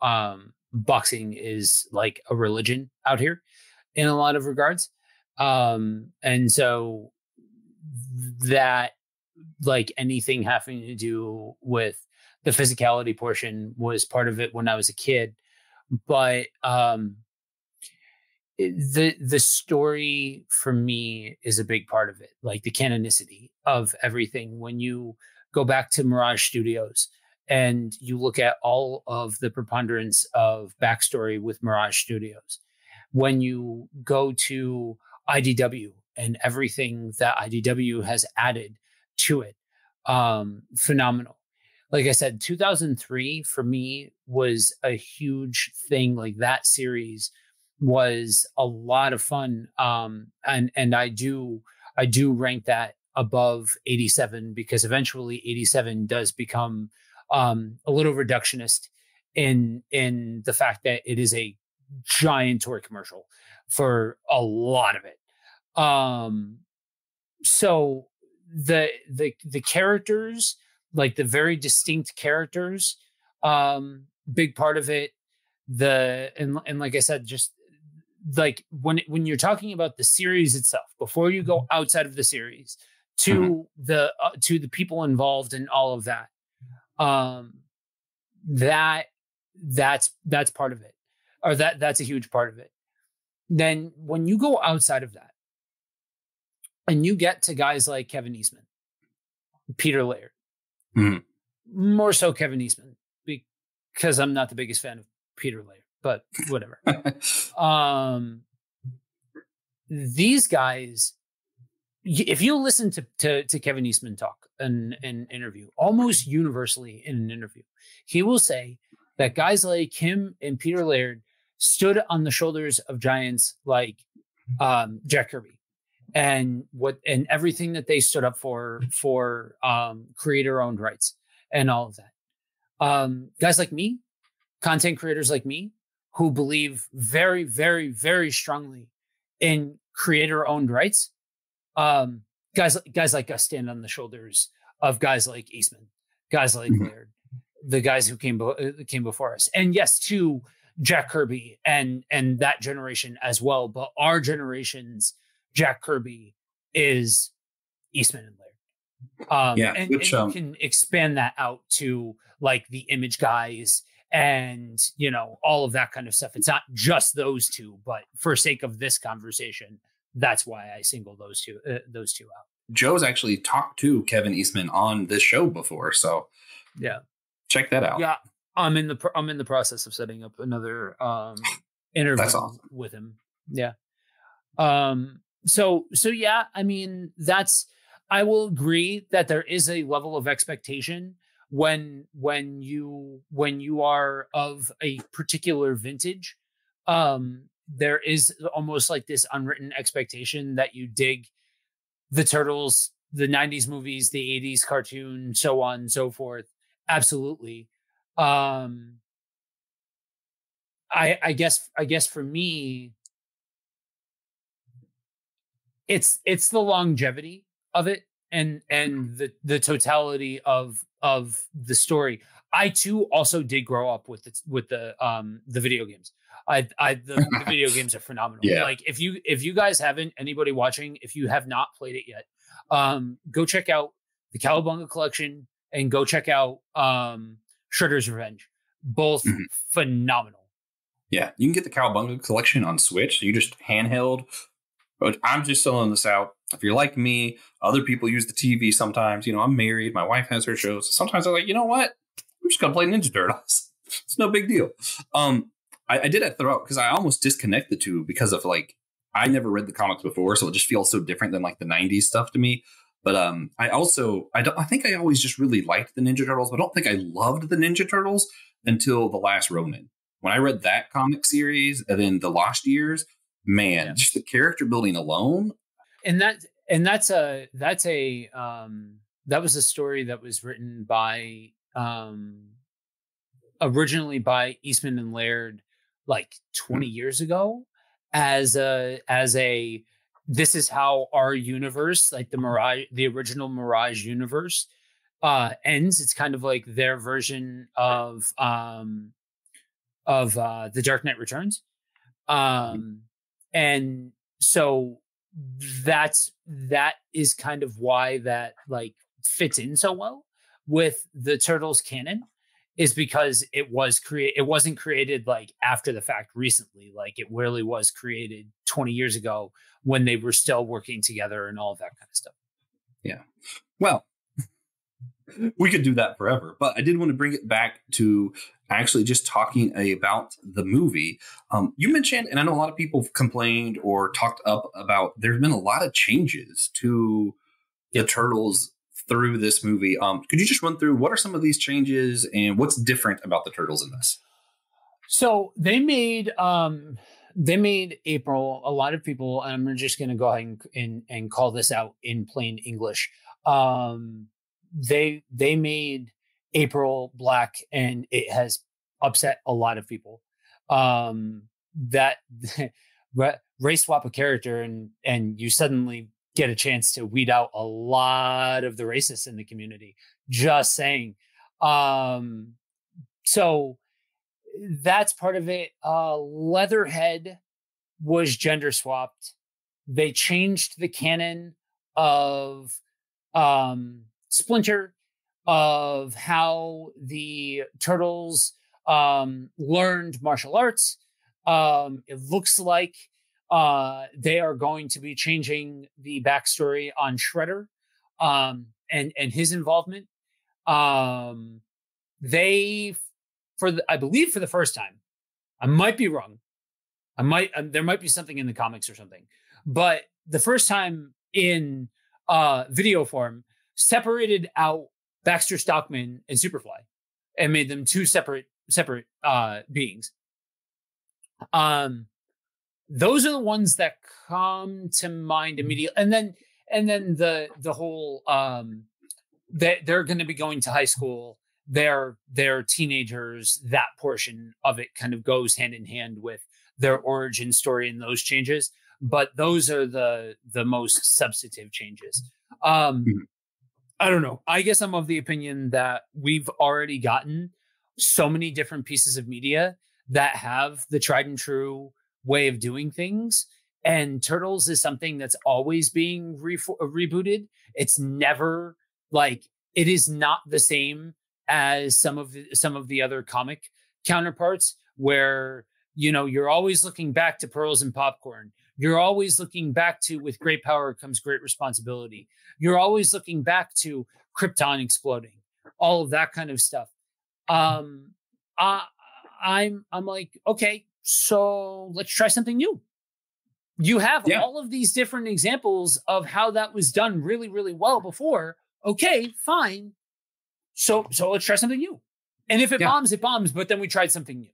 boxing is like a religion out here in a lot of regards. And so that, like anything having to do with the physicality portion was part of it when I was a kid. But the story for me is a big part of it, like the canonicity of everything. When you go back to Mirage Studios and you look at all of the preponderance of backstory with Mirage Studios, when you go to IDW and everything that IDW has added to it, phenomenal. Like I said, 2003 for me was a huge thing. Like that series was a lot of fun. And I do rank that above 87 because eventually 87 does become a little reductionist in the fact that it is a giant toy commercial for a lot of it. So the characters, like the very distinct characters, big part of it. And like I said, just like when you're talking about the series itself, before you go outside of the series to the people involved in all of that, that's part of it, or that's a huge part of it. Then when you go outside of that and you get to guys like Kevin Eastman, Peter Laird, more so Kevin Eastman, because I'm not the biggest fan of Peter Laird, but whatever. These guys, if you listen to Kevin Eastman talk in an interview, almost universally in an interview, he will say that guys like him and Peter Laird stood on the shoulders of giants like Jack Kirby and everything that they stood up for creator-owned rights and all of that. Guys like me, content creators like me, who believe very, very, very strongly in creator-owned rights, guys like us stand on the shoulders of guys like Eastman, guys like Laird, the guys who came before us, and yes, to Jack Kirby and that generation as well. But our generation's Jack Kirby is Eastman and Laird. And you can expand that out to like the Image guys and all of that kind of stuff. It's not just those two, but for sake of this conversation, that's why I single those two out. Joe's actually talked to Kevin Eastman on this show before, so yeah, check that out. Yeah, I'm in the process of setting up another interview with him. Yeah. So yeah, I mean, I will agree that there is a level of expectation when you are of a particular vintage. There is almost like this unwritten expectation that you dig the Turtles, the 90s movies, the 80s cartoon, so on and so forth. Absolutely. I guess for me, it's the longevity of it and the totality of the story. I too also did grow up with the video games. The video games are phenomenal. Yeah. Like if you guys haven't, anybody watching, if you have not played it yet, go check out the Cowabunga collection and go check out Shredder's Revenge. Both phenomenal. Yeah, you can get the Cowabunga collection on Switch. So you just handheld. But I'm just selling this out. If you're like me, other people use the TV sometimes. You know, I'm married. My wife has her shows. Sometimes I'm like, you know what? I'm just going to play Ninja Turtles. It's no big deal. I did that throughout because I almost disconnect the two because of like, I never read the comics before. So it just feels so different than like the 90s stuff to me. But I think I always just really liked the Ninja Turtles. But I don't think I loved the Ninja Turtles until The Last Ronin. When I read that comic series and then The Lost Years, man, just the character building alone. And that was a story that was written by originally by Eastman and Laird like 20 years ago as a this is how our universe, like the original Mirage universe ends. It's kind of like their version of The Dark Knight Returns. And so that is kind of why that like fits in so well with the Turtles canon, is because it wasn't created like after the fact recently. Like it really was created 20 years ago when they were still working together and all of that kind of stuff. Yeah. Well, we could do that forever, but I did want to bring it back to actually just talking about the movie. You mentioned, and I know a lot of people have complained or talked up about, there's been a lot of changes to the Turtles through this movie. Could you just run through what are some of these changes and what's different about the Turtles in this? So they made April, a lot of people, and I'm just going to go ahead and call this out in plain English. They made April black, and it has upset a lot of people. That race swap a character and you suddenly get a chance to weed out a lot of the racists in the community. Just saying. So that's part of it. Leatherhead was gender swapped. They changed the canon of Splinter, of how the Turtles learned martial arts. It looks like they are going to be changing the backstory on Shredder and his involvement. I believe for the first time, I might be wrong. There might be something in the comics or something, but the first time in video form, separated out Baxter Stockman and Superfly and made them two separate beings. Those are the ones that come to mind immediately. And then the whole that they're going to be going to high school. They're teenagers. That portion of it kind of goes hand in hand with their origin story and those changes. But those are the most substantive changes. I don't know. I guess I'm of the opinion that we've already gotten so many different pieces of media that have the tried and true way of doing things. And Turtles is something that's always being rebooted. It's never like, it is not the same as some of the other comic counterparts where, you know, you're always looking back to Pearls and Popcorn. You're always looking back to with great power comes great responsibility. You're always looking back to Krypton exploding, all of that kind of stuff. I'm like, okay, so let's try something new. You have all of these different examples of how that was done really, really well before. Okay, fine. So let's try something new. And if it bombs, it bombs. But then we tried something new.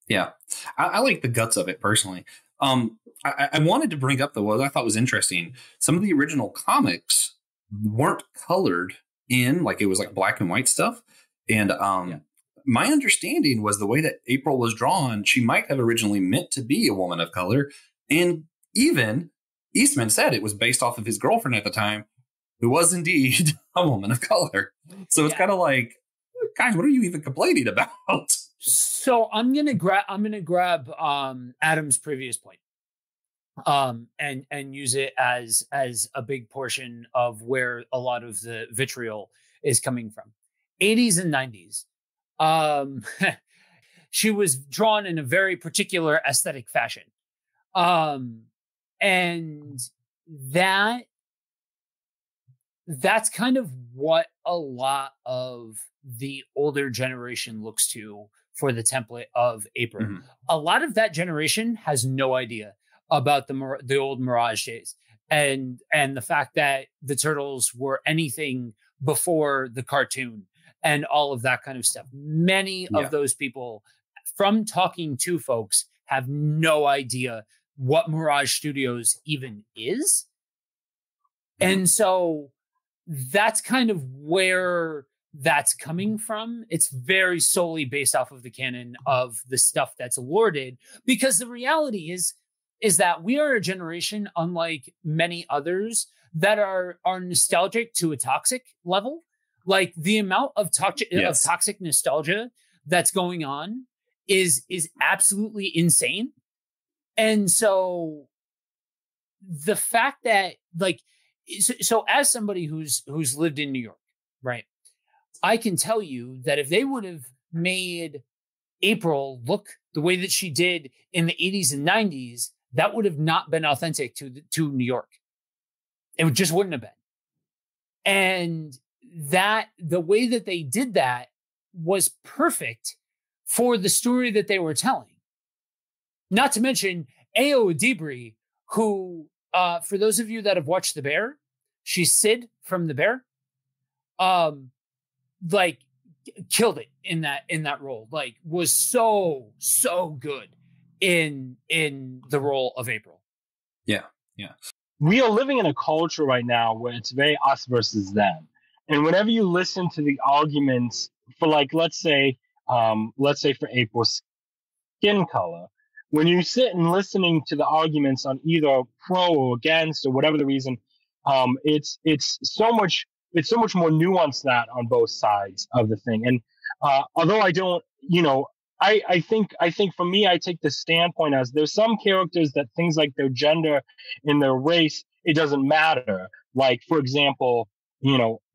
Yeah, I like the guts of it personally. I wanted to bring up, though, what I thought was interesting. Some of the original comics weren't colored in, like it was like black and white stuff. And my understanding was the way that April was drawn, she might have originally meant to be a woman of color. And even Eastman said it was based off of his girlfriend at the time, who was indeed a woman of color. So it's kind of like, guys, what are you even complaining about? So I'm gonna grab Adam's previous point, and use it as a big portion of where a lot of the vitriol is coming from. 80s and 90s. She was drawn in a very particular aesthetic fashion. And that's kind of what a lot of the older generation looks to for the template of April. Mm-hmm. A lot of that generation has no idea about the old Mirage days and the fact that the Turtles were anything before the cartoon and all of that kind of stuff. Many of those people, from talking to folks, have no idea what Mirage Studios even is. Mm-hmm. And so that's kind of where that's coming from. It's very solely based off of the canon of the stuff that's awarded, because the reality is that we are a generation, unlike many others, that are nostalgic to a toxic level. Like the amount of toxic nostalgia that's going on is absolutely insane. And so the fact that, like, so as somebody who's lived in New York, right, I can tell you that if they would have made April look the way that she did in the 80s and 90s, that would have not been authentic to New York. It just wouldn't have been. And that the way that they did that was perfect for the story that they were telling. Not to mention Ayo Edebiri, who, for those of you that have watched The Bear, she's Sid from The Bear. Like killed it in that role. Like was so good in the role of April. Yeah. We are living in a culture right now where it's very us versus them. And whenever you listen to the arguments for, like, let's say for April's skin color, when you sit and listening to the arguments on either pro or against or whatever the reason, it's so much more nuanced that on both sides of the thing. And although I don't, I think for me, I take the standpoint as there's some characters that things like their gender and their race, it doesn't matter. Like, for example,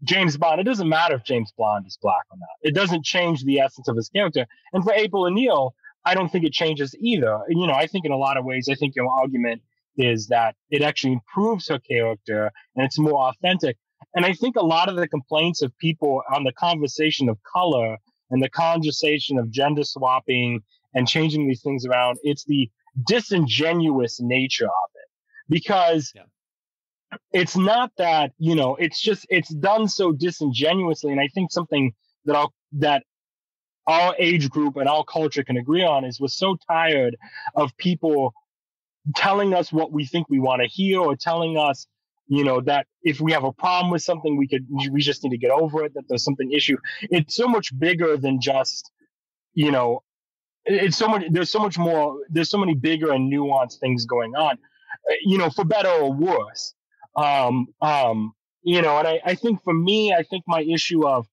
James Bond, it doesn't matter if James Bond is black or not. It doesn't change the essence of his character. And for April O'Neil, I don't think it changes either. I think in a lot of ways, I think your argument is that it actually improves her character and it's more authentic. And I think a lot of the complaints of people on the conversation of color and the conversation of gender swapping and changing these things around, it's the disingenuous nature of it. Because it's not that, it's done so disingenuously. And I think something that our age group and our culture can agree on is we're so tired of people telling us what we think we want to hear, or telling us, that if we have a problem with something, we just need to get over it, that there's something issue. It's so much bigger than just, there's so many bigger and nuanced things going on, for better or worse. And I think for me, I think my issue of,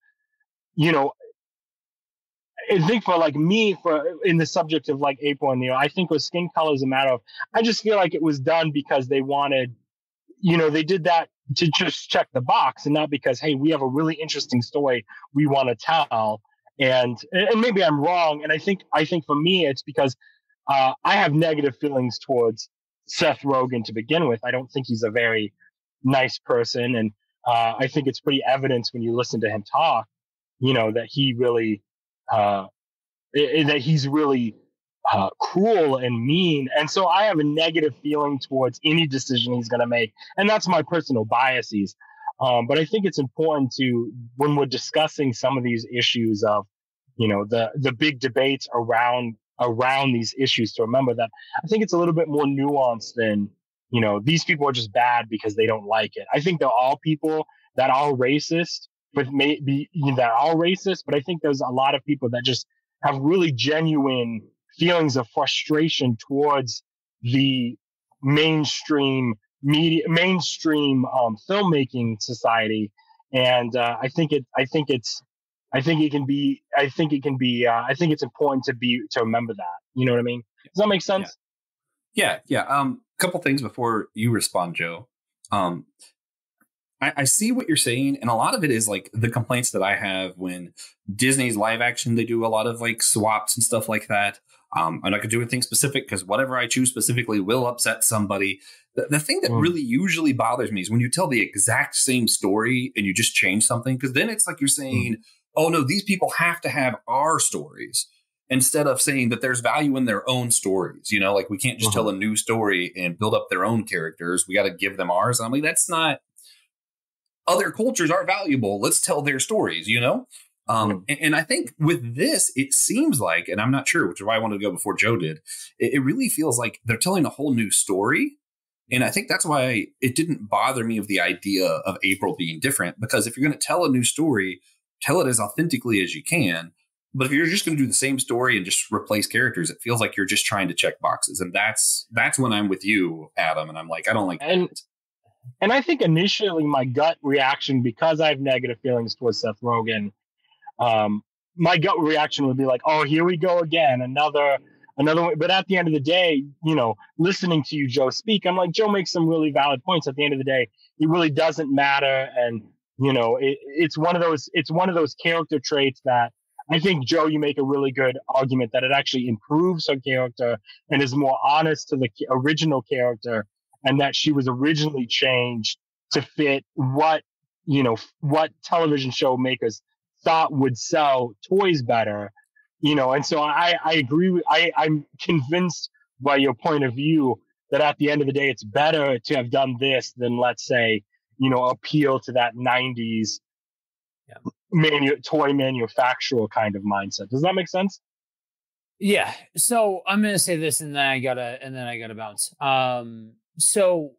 I think for like me, in the subject of like April and I think with skin color is a matter of, I just feel like it was done because they wanted, they did that to just check the box and not because, hey, we have a really interesting story we want to tell. And maybe I'm wrong. And I think for me, it's because I have negative feelings towards Seth Rogen to begin with. I don't think he's a very nice person. And I think it's pretty evident when you listen to him talk, that he really, that he's really cruel and mean. And so I have a negative feeling towards any decision he's going to make. And that's my personal biases. But I think it's important to, when we're discussing some of these issues of, the big debates around these issues, to remember that I think it's a little bit more nuanced than, these people are just bad because they don't like it. I think they're all people that are racist with maybe that are racist, but I think there's a lot of people that just have really genuine feelings of frustration towards the mainstream media, filmmaking society, and I think it's important to remember that. You know what I mean? Does that make sense? Yeah. Couple things before you respond, Joe. I see what you're saying, and a lot of it is like the complaints that I have when Disney's live action, they do a lot of like swaps and stuff like that. I'm not going to do anything specific because whatever I choose specifically will upset somebody. The thing that really usually bothers me is when you tell the exact same story and you just change something, because then it's like you're saying, oh, no, these people have to have our stories, instead of saying that there's value in their own stories. You know, like we can't just tell a new story and build up their own characters. We got to give them ours. I mean, that's not, other cultures are valuable. Let's tell their stories, you know? And I think with this, it seems like, and I'm not sure, which is why I wanted to go before Joe did, it really feels like they're telling a whole new story. And I think that's why it didn't bother me of the idea of April being different, because if you're going to tell a new story, tell it as authentically as you can. But if you're just going to do the same story and just replace characters, it feels like you're just trying to check boxes. And that's when I'm with you, Adam. And I'm like, I don't like that. And I think initially my gut reaction, because I have negative feelings towards Seth Rogen, my gut reaction would be like, oh, here we go again, another one. But at the end of the day, you know, listening to you, Joe, speak, I'm like, Joe makes some really valid points. At the end of the day, it really doesn't matter. And, you know, it's one of those character traits that I think, Joe, you make a really good argument that it actually improves her character and is more honest to the original character, and that she was originally changed to fit what television show makers thought would sell toys better, you know. And so I agree. I'm convinced by your point of view that at the end of the day, it's better to have done this than, let's say, you know, appeal to that 90s toy manufacturer kind of mindset. Does that make sense? Yeah. So I'm going to say this, and then I gotta bounce. So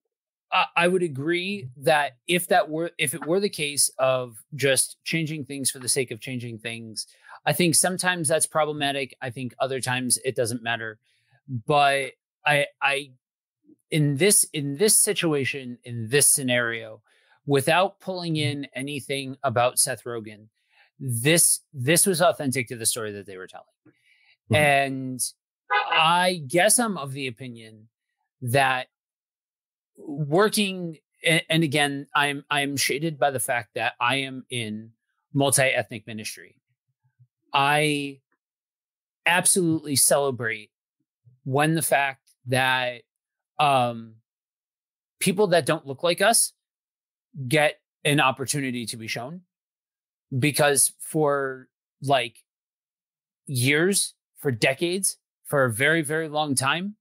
I would agree that if it were the case of just changing things for the sake of changing things, I think sometimes that's problematic. I think other times it doesn't matter. But I in this situation, in this scenario, without pulling in anything about Seth Rogen, this was authentic to the story that they were telling. And I guess I'm of the opinion that working, and again, I'm shaded by the fact that I am in multi-ethnic ministry. I absolutely celebrate when the fact that people that don't look like us get an opportunity to be shown, because for like years, for decades, for a very, very long time,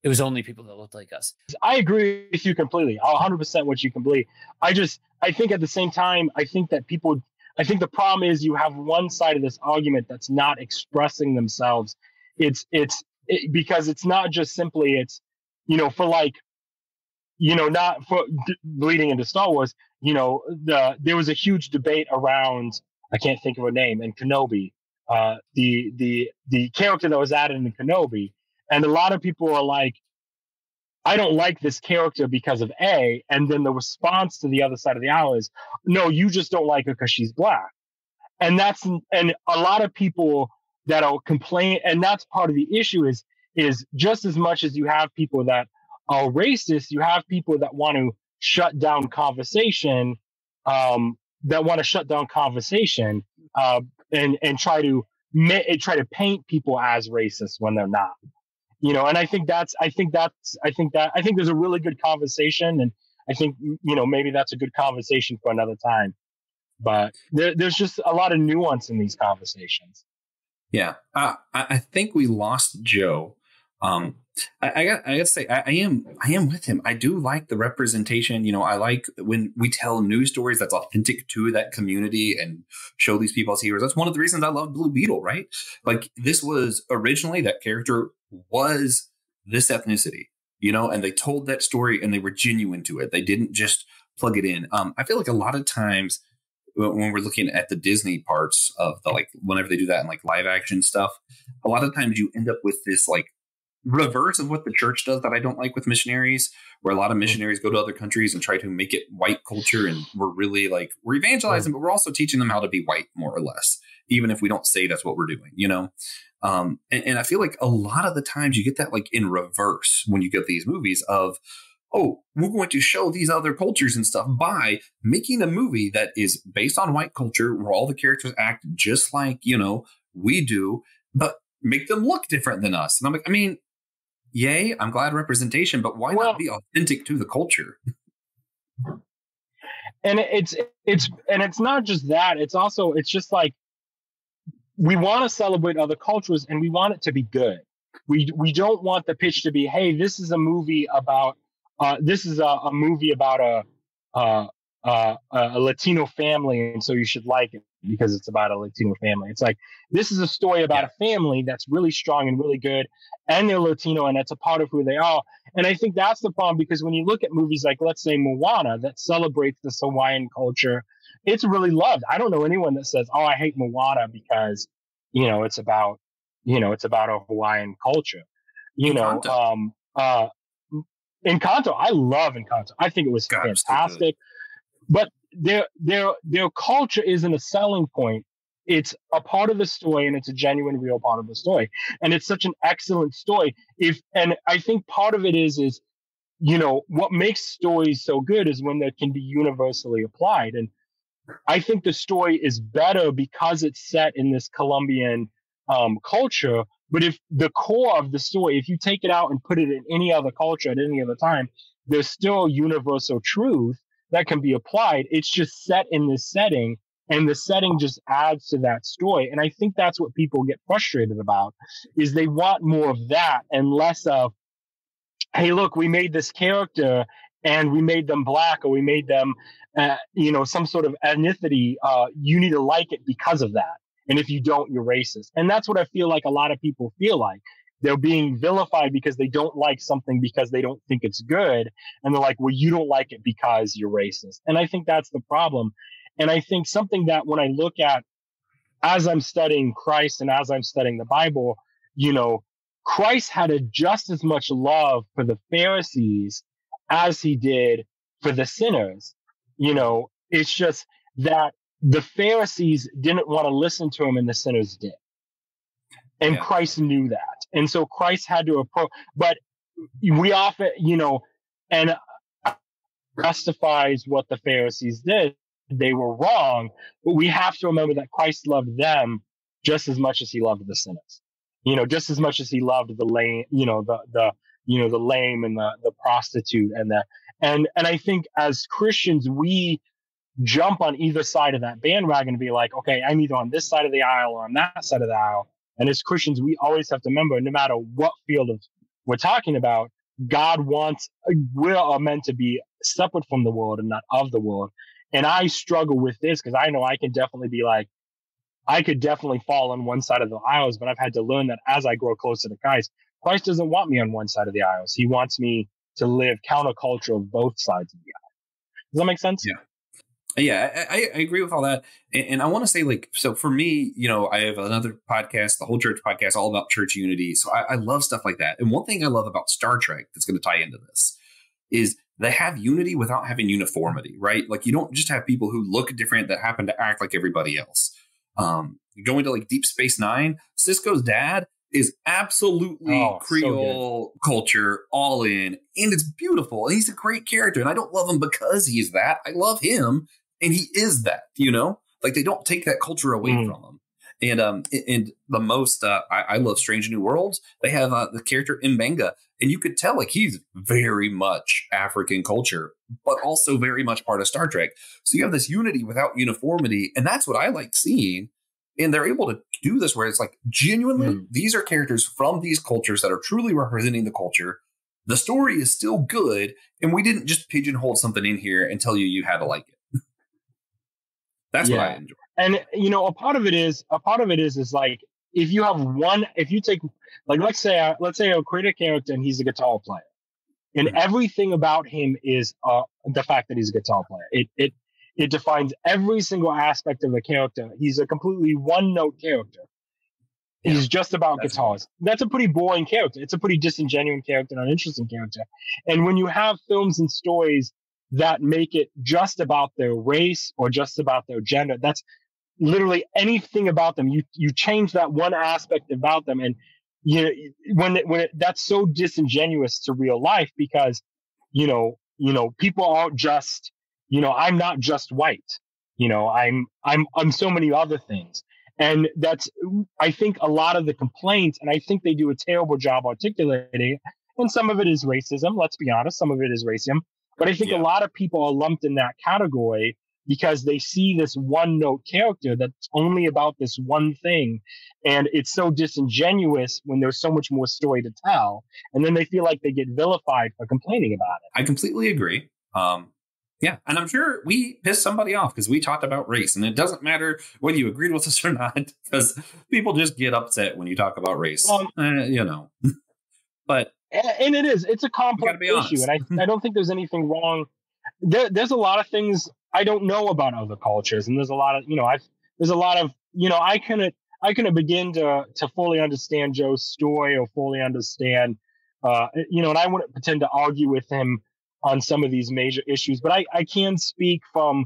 it was only people that looked like us. I agree with you completely. 100% what you can believe. I think at the same time, I think the problem is you have one side of this argument that's not expressing themselves. Because it's not just simply, it's, you know, for like, you know, not for bleeding into Star Wars, you know, there was a huge debate around, I can't think of her name, and Kenobi, the character that was added in Kenobi. And a lot of people are like, I don't like this character because of A. And then the response to the other side of the aisle is, no, you just don't like her because she's black. And a lot of people that'll complain. And that's part of the issue is just as much as you have people that are racist, you have people that want to shut down conversation, and try to paint people as racist when they're not. You know, and I think there's a really good conversation, and I think, you know, maybe that's a good conversation for another time. But there's just a lot of nuance in these conversations. Yeah, I think we lost Joe. I got to say, I am with him. I do like the representation. You know, I like when we tell news stories that's authentic to that community and show these people as heroes. That's one of the reasons I love Blue Beetle, right? Like, this was originally, that character was this ethnicity, you know, and they told that story and they were genuine to it. They didn't just plug it in. I feel like a lot of times when we're looking at the Disney parts of the, like, whenever they do that in like live action stuff, a lot of times you end up with this like reverse of what the church does that I don't like with missionaries, where a lot of missionaries go to other countries and try to make it white culture. And we're really like, we're evangelizing, but we're also teaching them how to be white, more or less, even if we don't say that's what we're doing, you know? And I feel like a lot of the times you get that like in reverse when you get these movies of, oh, we're going to show these other cultures and stuff by making a movie that is based on white culture, where all the characters act just like, you know, we do, but make them look different than us. And I'm like, I mean, yay, I'm glad representation, but why not be authentic to the culture? And it's not just that. It's also, it's just like, we want to celebrate other cultures and we want it to be good. We don't want the pitch to be, hey, this is a movie about a Latino family, and so you should like it because it's about a Latino family. It's like, this is a story about a family that's really strong and really good, and they're Latino, and that's a part of who they are. And I think that's the problem, because when you look at movies like, let's say, Moana, that celebrates this Hawaiian culture, it's really loved. I don't know anyone that says, oh, I hate Moana because, you know, it's about a Hawaiian culture. Encanto, I love Encanto. I think it was fantastic. But their culture isn't a selling point. It's a part of the story, and it's a genuine, real part of the story. And it's such an excellent story. And I think part of it is, you know, what makes stories so good is when they can be universally applied. And I think the story is better because it's set in this Colombian culture. But if the core of the story, if you take it out and put it in any other culture at any other time, there's still universal truth that can be applied. It's just set in this setting, and the setting just adds to that story. And I think that's what people get frustrated about, is they want more of that and less of, hey, look, we made this character and we made them black, or we made them, some sort of ethnicity. You need to like it because of that. And if you don't, you're racist. And that's what I feel like a lot of people feel like. They're being vilified because they don't like something because they don't think it's good. And they're like, well, you don't like it because you're racist. And I think that's the problem. And I think something that when I look at, as I'm studying Christ and as I'm studying the Bible, you know, Christ had just as much love for the Pharisees as he did for the sinners. You know, it's just that the Pharisees didn't want to listen to him and the sinners did. And Christ knew that. And so Christ had to approach, but we often, you know, and justifies what the Pharisees did. They were wrong, but we have to remember that Christ loved them just as much as he loved the sinners. You know, just as much as he loved the lame, you know, the lame and the prostitute and I think as Christians, we jump on either side of that bandwagon and be like, okay, I'm either on this side of the aisle or on that side of the aisle. And as Christians, we always have to remember, no matter what field we're talking about, we are meant to be separate from the world and not of the world. And I struggle with this because I know I could definitely fall on one side of the aisles, but I've had to learn that as I grow closer to Christ doesn't want me on one side of the aisles. He wants me to live counterculture of both sides of the aisle. Does that make sense? Yeah. Yeah, I agree with all that. And I want to say, like, so for me, you know, I have another podcast, the Whole Church podcast, all about church unity. So I love stuff like that. And one thing I love about Star Trek that's going to tie into this is they have unity without having uniformity, right? Like, you don't just have people who look different that happen to act like everybody else. Going to like Deep Space Nine, Sisko's dad is absolutely Creole culture all in, and it's beautiful. And he's a great character, and I don't love him because he's that. I love him, and he is that. You know, like they don't take that culture away from him. And the most I love Strange New Worlds. They have the character Mbenga, and you could tell like he's very much African culture, but also very much part of Star Trek. So you have this unity without uniformity, and that's what I like seeing. And they're able to do this where it's like genuinely, these are characters from these cultures that are truly representing the culture. The story is still good, and we didn't just pigeonhole something in here and tell you had to like it. That's what I enjoy. And you know, a part of it is like if you take like let's say I'll create a character and he's a guitar player, and everything about him is the fact that he's a guitar player. it defines every single aspect of the character. He's a completely one-note character. He's just about guitars. That's a pretty boring character. It's a pretty disingenuous character, an uninteresting character. And when you have films and stories that make it just about their race or just about their gender, that's literally anything about them. You change that one aspect about them, and that's so disingenuous to real life, because people aren't just I'm not just white. I'm so many other things. And that's, I think, a lot of the complaints, and I think they do a terrible job articulating it. And some of it is racism. Let's be honest. Some of it is racism. But I think a lot of people are lumped in that category because they see this one note character that's only about this one thing. And it's so disingenuous when there's so much more story to tell. And then they feel like they get vilified for complaining about it. I completely agree. Yeah, and I'm sure we pissed somebody off because we talked about race, and it doesn't matter whether you agreed with us or not, because people just get upset when you talk about race, But and it's a complex issue, and I don't think there's anything wrong. There's a lot of things I don't know about other cultures, and there's a lot of I couldn't begin to fully understand Joe's story or fully understand, and I wouldn't pretend to argue with him on some of these major issues, but I can speak from,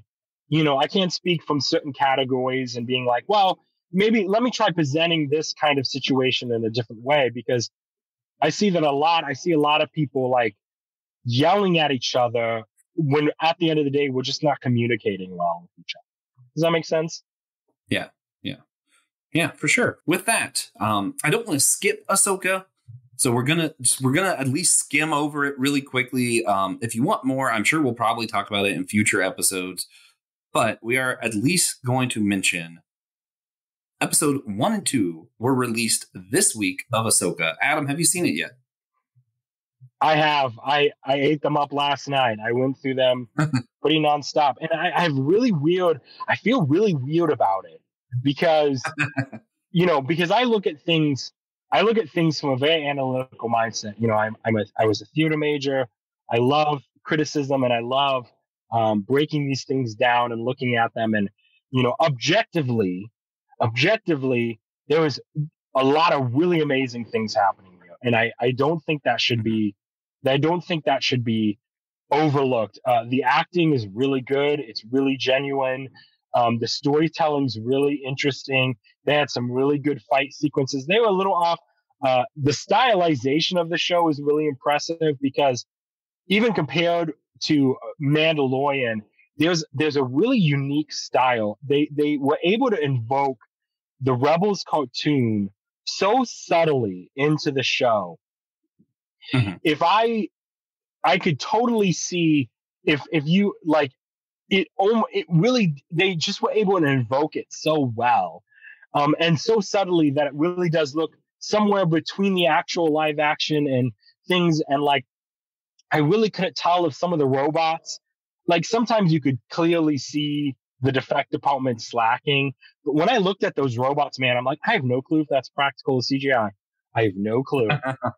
certain categories and being like, well, maybe let me try presenting this kind of situation in a different way, because I see a lot of people like yelling at each other when at the end of the day, we're just not communicating well with each other. Does that make sense? Yeah, for sure. With that, I don't want to skip Ahsoka. So we're gonna at least skim over it really quickly. If you want more, I'm sure we'll probably talk about it in future episodes. But we are at least going to mention episode 1 and 2 were released this week of Ahsoka. Adam, have you seen it yet? I have. I ate them up last night. I went through them pretty nonstop, and I feel really weird about it because because I look at things from a very analytical mindset. I was a theater major. I love criticism, and I love breaking these things down and looking at them. And objectively, there was a lot of really amazing things happening here, and I don't think that should be. I don't think that should be overlooked. The acting is really good. It's really genuine. The storytelling's really interesting. They had some really good fight sequences. They were a little off. The stylization of the show is really impressive because even compared to Mandalorian, there's a really unique style. They were able to invoke the Rebels cartoon so subtly into the show. Mm-hmm. If I could totally see if you like it really, they just were able to invoke it so well, and so subtly that it really does look somewhere between the actual live action and things. And like, I really couldn't tell if some of the robots, like sometimes you could clearly see the defect department slacking. But when I looked at those robots, man, I'm like, I have no clue if that's practical or CGI. I have no clue.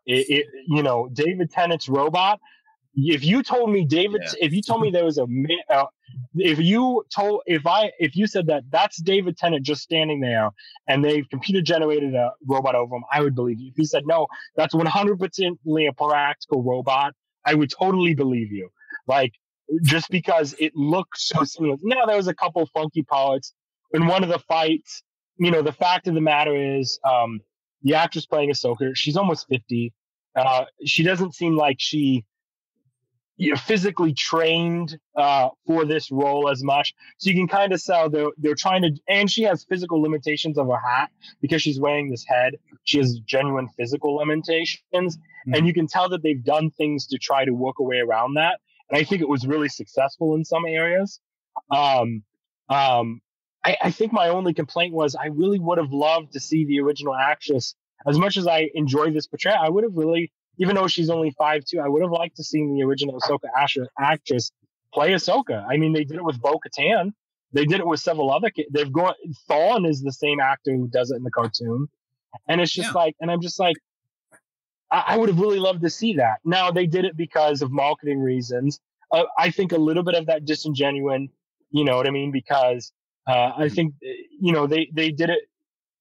David Tennant's robot. If you told me if you told me there was if you said that that's David Tennant just standing there and they've computer generated a robot over him, I would believe you. If you said no, that's 100% a practical robot, I would totally believe you. Like, just because it looks so seamless. Now, there was a couple funky parts in one of the fights. The fact of the matter is, the actress playing Ahsoka, she's almost 50. She doesn't seem like she physically trained for this role as much. So you can kind of tell they're trying to, and she has physical limitations of her hat because she's wearing this head. She has genuine physical limitations. Mm-hmm. And you can tell that they've done things to try to work a way around that. And I think it was really successful in some areas. I think my only complaint was I really would have loved to see the original actress. As much as I enjoy this portrayal, I would have really, even though she's only 5'2", I would have liked to see the original Ahsoka actress play Ahsoka. I mean, they did it with Bo-Katan. They did it with several other kids. Thawne is the same actor who does it in the cartoon. And it's just and I'm just like, I would have really loved to see that. Now, they did it because of marketing reasons. I think a little bit of that disingenuine You know what I mean? Because I think they did it.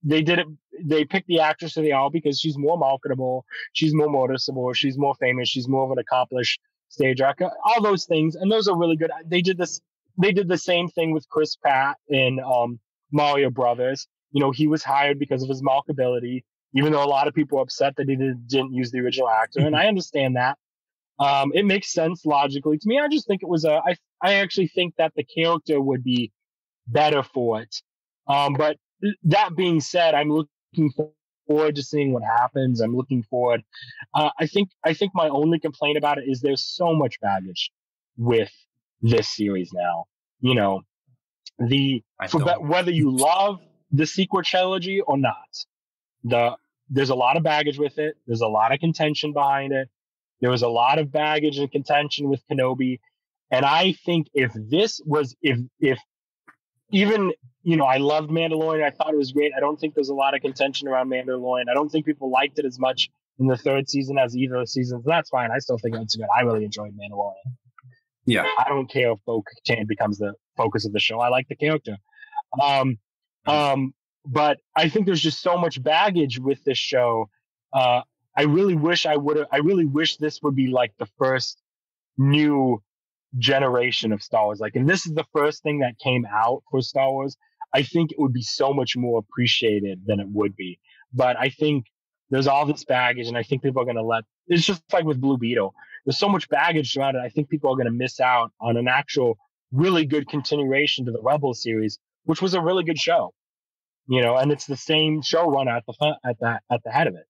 They picked the actress that they are because she's more marketable, she's more noticeable, she's more famous, she's more of an accomplished stage actor. All those things, and those are really good. They did the same thing with Chris Pratt in Mario Brothers. He was hired because of his marketability, even though a lot of people are upset that he didn't use the original actor, and I understand that. It makes sense logically to me. I just think it was I actually think that the character would be better for it. But that being said, I'm looking forward to seeing what happens. I'm looking forward. I think my only complaint about it is there's so much baggage with this series now. Whether you love the sequel trilogy or not, there's a lot of baggage with it. There's a lot of contention behind it. There was a lot of baggage and contention with Kenobi. And I think if even, I loved Mandalorian. I thought it was great. I don't think there's a lot of contention around Mandalorian. I don't think people liked it as much in the third season as either of the seasons. That's fine. I still think it's good. I really enjoyed Mandalorian. Yeah. I don't care if Bo-Katan becomes the focus of the show. I like the character. But I think there's just so much baggage with this show. I really wish this would be like the first new generation of Star Wars. And this is the first thing that came out for Star Wars. I think it would be so much more appreciated than it would be. But I think there's all this baggage, and I think people are going to it's just like with Blue Beetle. There's so much baggage around it. I think people are going to miss out on an actual really good continuation to the Rebel series, which was a really good show. And it's the same showrunner at the head of it.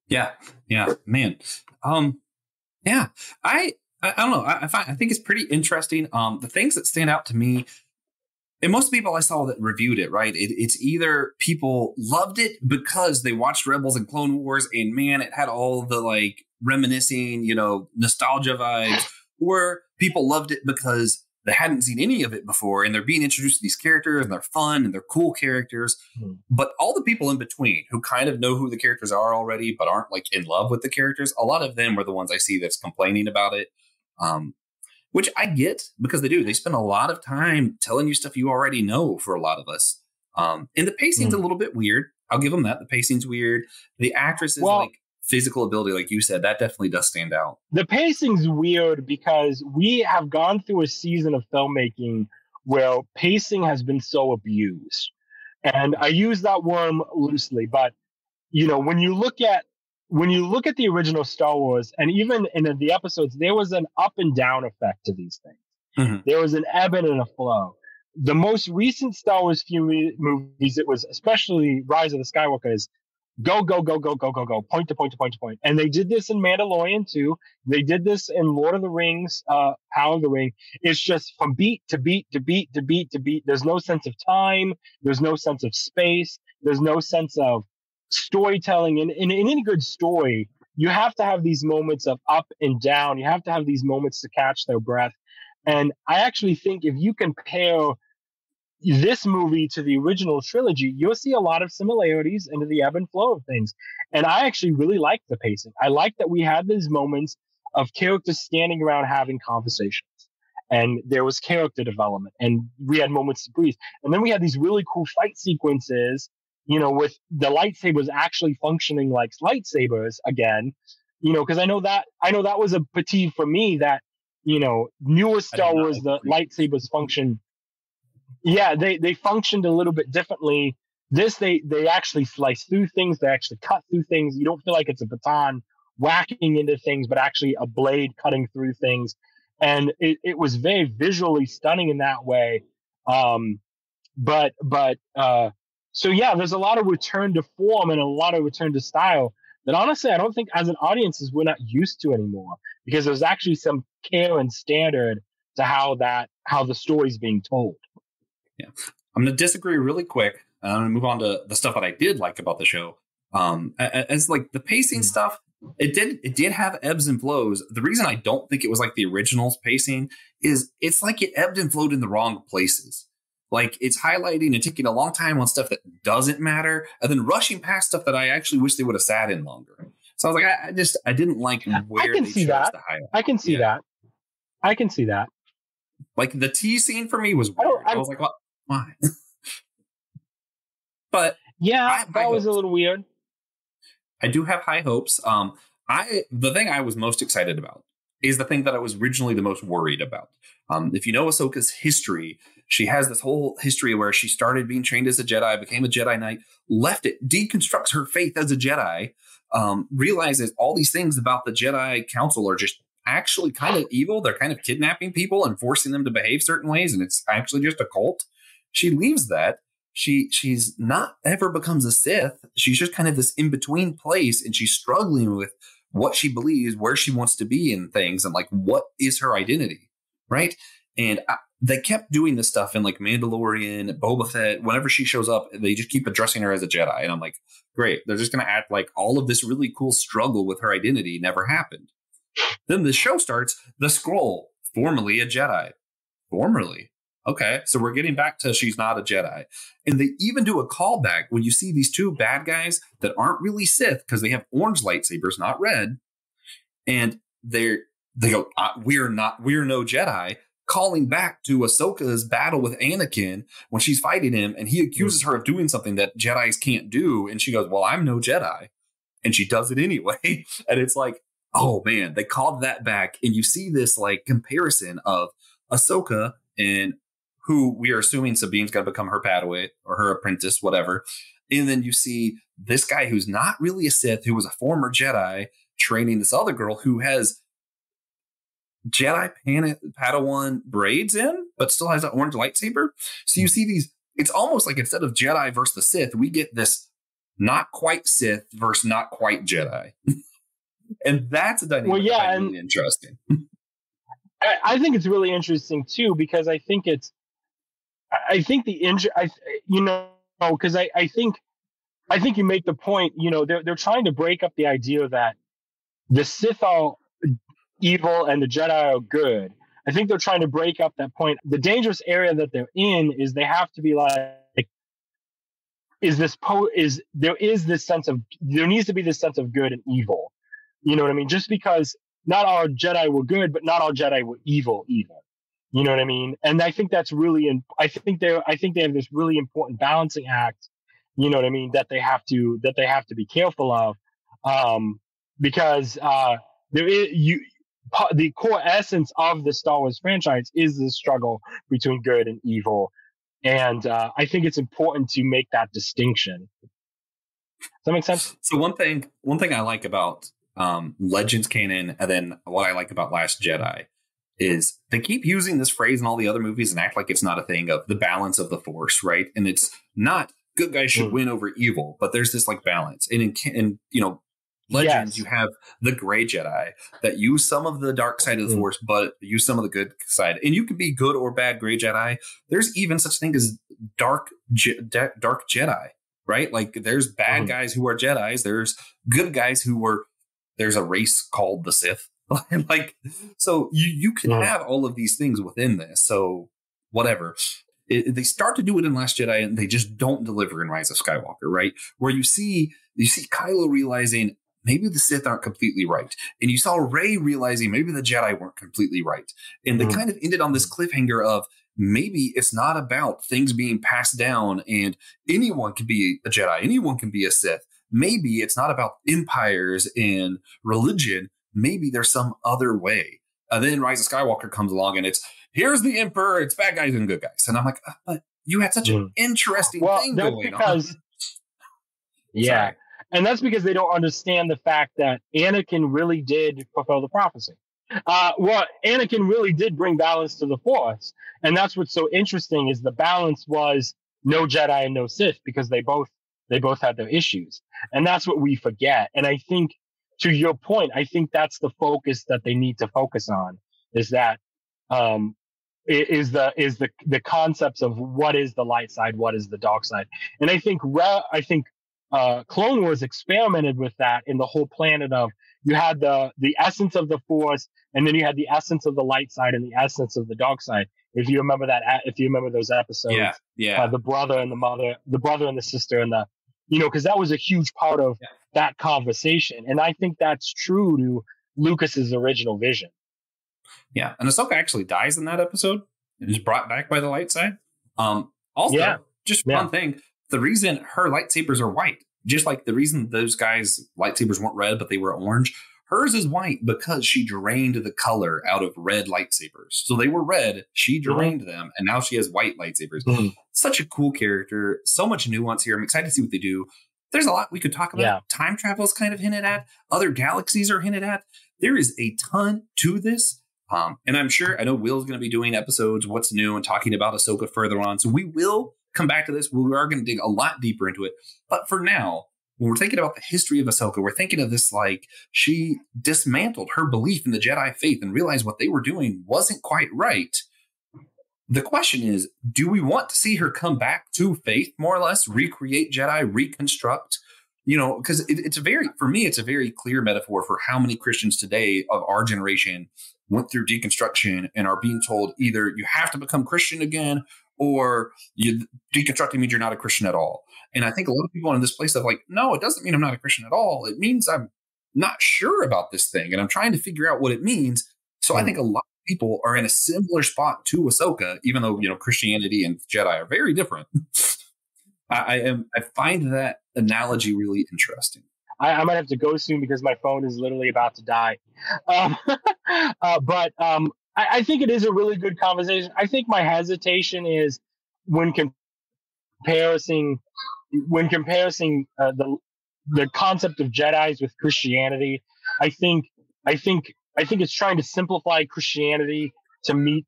Yeah, man. Yeah, I don't know. I think it's pretty interesting. The things that stand out to me, and most people I saw that reviewed it, right? It's either people loved it because they watched Rebels and Clone Wars, and man, it had all the reminiscing, nostalgia vibes, or people loved it because they hadn't seen any of it before, and they're being introduced to these characters, and they're fun, and they're cool characters. Mm-hmm. But all the people in between who kind of know who the characters are already, but aren't in love with the characters, a lot of them are the ones I see that's complaining about it, which I get because they do. They spend a lot of time telling you stuff you already know for a lot of us. And the pacing's a little bit weird. I'll give them that. The pacing's weird. The actress is physical ability, like you said, that definitely does stand out. The pacing's weird because we have gone through a season of filmmaking where pacing has been so abused. And I use that word loosely, but when you look at the original Star Wars, and even in the episodes, there was an up and down effect to these things. Mm-hmm. There was an ebb and a flow. The most recent Star Wars few movies, it was especially Rise of the Skywalkers, go, point to point. And they did this in Mandalorian too. They did this in Lord of the Rings, Power of the Ring. It's just from beat to beat to beat to beat to beat. There's no sense of time. There's no sense of space. There's no sense of storytelling. In any good story, you have to have these moments of up and down. You have to have these moments to catch their breath. And I actually think if you compare this movie to the original trilogy, you'll see a lot of similarities into the ebb and flow of things. And I actually really like the pacing. I like that we had these moments of characters standing around having conversations, and there was character development, and we had moments to breathe. And then we had these really cool fight sequences, with the lightsabers actually functioning like lightsabers again, because I know that was a peeve for me that, newer Star Wars, the lightsabers function. Yeah, they functioned a little bit differently. This, they actually slice through things. They actually cut through things. You don't feel like it's a baton whacking into things, but actually a blade cutting through things. And it was very visually stunning in that way. So yeah, there's a lot of return to form and a lot of return to style that honestly, I don't think as an audience we're not used to anymore, because there's actually some care and standard to how the story's being told. Yeah, I'm going to disagree really quick. I'm going to move on to the stuff that I did like about the show. As the pacing stuff, it did have ebbs and flows. The reason I don't think it was like the original's pacing is it's like it ebbed and flowed in the wrong places. It's highlighting and taking a long time on stuff that doesn't matter, and then rushing past stuff that I actually wish they would have sat in longer. So I was like, I didn't like where they chose to highlight. I can see that. Like the tea scene for me was weird. I was like, what? Why? But yeah, that was a little weird. I do have high hopes. The thing I was most excited about is the thing that I was originally the most worried about. If you know Ahsoka's history, she has this whole history where she started being trained as a Jedi, became a Jedi Knight, left it, deconstructs her faith as a Jedi, realizes all these things about the Jedi Council are just actually kind of evil. They're kind of kidnapping people and forcing them to behave certain ways, and it's actually just a cult. She leaves that. She's not ever becomes a Sith. She's just kind of this in-between place, and she's struggling with what she believes, where she wants to be in things, and like what is her identity, right? And they kept doing this stuff in like Mandalorian, Boba Fett. Whenever she shows up, they just keep addressing her as a Jedi, and I'm like, great. They're just going to act like all of this really cool struggle with her identity never happened. Then the show starts. The Skrull, formerly a Jedi, formerly. Okay, so we're getting back to she's not a Jedi. And they even do a callback when you see these two bad guys that aren't really Sith because they have orange lightsabers, not red. And they go, we're no Jedi, calling back to Ahsoka's battle with Anakin when she's fighting him. And he accuses her of doing something that Jedis can't do. And she goes, well, I'm no Jedi. And she does it anyway. And it's like, oh man, they called that back. And you see this like comparison of Ahsoka and who we are assuming Sabine's going to become her Padawan or her apprentice, whatever. And then you see this guy who's not really a Sith, who was a former Jedi, training this other girl who has Jedi Padawan braids in, but still has an orange lightsaber. So you see these, it's almost like instead of Jedi versus the Sith, we get this not quite Sith versus not quite Jedi. And that's a dynamic really interesting. I think it's really interesting too, because I think you make the point, they're trying to break up the idea that the Sith are evil and the Jedi are good. I think they're trying to break up that point. The dangerous area that they're in is they have to be like, there needs to be this sense of good and evil. You know what I mean? Just because not all Jedi were good, but not all Jedi were evil either. You know what I mean? And I think that's really, I think they have this really important balancing act. You know what I mean? That they have to be careful of, because the core essence of the Star Wars franchise is the struggle between good and evil, and I think it's important to make that distinction. Does that make sense? So one thing I like about Legends canon, and then what I like about Last Jedi, is they keep using this phrase in all the other movies and act like it's not a thing of the balance of the Force, right? And it's not good guys should win over evil, but there's this like balance. And in Legends, you have the gray Jedi that use some of the dark side of the Force, but use some of the good side. And you can be good or bad gray Jedi. There's even such thing as dark Jedi, right? Like there's bad guys who are Jedis. There's good guys there's a race called the Sith. Like, so you can have all of these things within this. So whatever. They start to do it in Last Jedi, and they just don't deliver in Rise of Skywalker, right? Where you see Kylo realizing maybe the Sith aren't completely right, and you saw Rey realizing maybe the Jedi weren't completely right, and they kind of ended on this cliffhanger of maybe it's not about things being passed down, and anyone can be a Jedi, anyone can be a Sith. Maybe it's not about empires and religion. Maybe there's some other way. And then Rise of Skywalker comes along, and it's here's the Emperor, it's bad guys and good guys. And I'm like, but you had such an interesting thing going on. Yeah. And that's because they don't understand the fact that Anakin really did fulfill the prophecy. Anakin really did bring balance to the Force. And that's what's so interesting is the balance was no Jedi and no Sith, because they both had their issues. And that's what we forget. And I think, to your point, I think that's the focus that they need to focus on, is that is the concepts of what is the light side, what is the dark side. And I think Clone Wars experimented with that in the whole planet of you had the essence of the Force, and then you had the essence of the light side and the essence of the dark side. If you remember those episodes, the brother and the mother, the brother and the sister, and because that was a huge part of that conversation. And I think that's true to Lucas's original vision. Yeah, and Ahsoka actually dies in that episode and is brought back by the light side. Also, just one thing, the reason her lightsabers are white, just like the reason those guys' lightsabers weren't red, but they were orange, hers is white because she drained the color out of red lightsabers. So they were red, she drained them, and now she has white lightsabers. Such a cool character, so much nuance here. I'm excited to see what they do. There's a lot we could talk about. Yeah. Time travel is kind of hinted at. Other galaxies are hinted at. There is a ton to this. And I know Will's going to be doing episodes, What's New, and talking about Ahsoka further on. So we will come back to this. We are going to dig a lot deeper into it. But for now, when we're thinking about the history of Ahsoka, we're thinking of this like she dismantled her belief in the Jedi faith and realized what they were doing wasn't quite right. The question is, do we want to see her come back to faith, more or less, recreate Jedi, reconstruct? You know, because it's a very clear metaphor for how many Christians today of our generation went through deconstruction and are being told either you have to become Christian again or deconstructing means you're not a Christian at all. And I think a lot of people are in this place of like, no, it doesn't mean I'm not a Christian at all. It means I'm not sure about this thing and I'm trying to figure out what it means. So I think a lot of people are in a similar spot to Ahsoka, even though, you know, Christianity and Jedi are very different. I find that analogy really interesting. I might have to go soon because my phone is literally about to die. But I think it is a really good conversation. I think my hesitation is when comparing the concept of Jedis with Christianity. I think it's trying to simplify Christianity and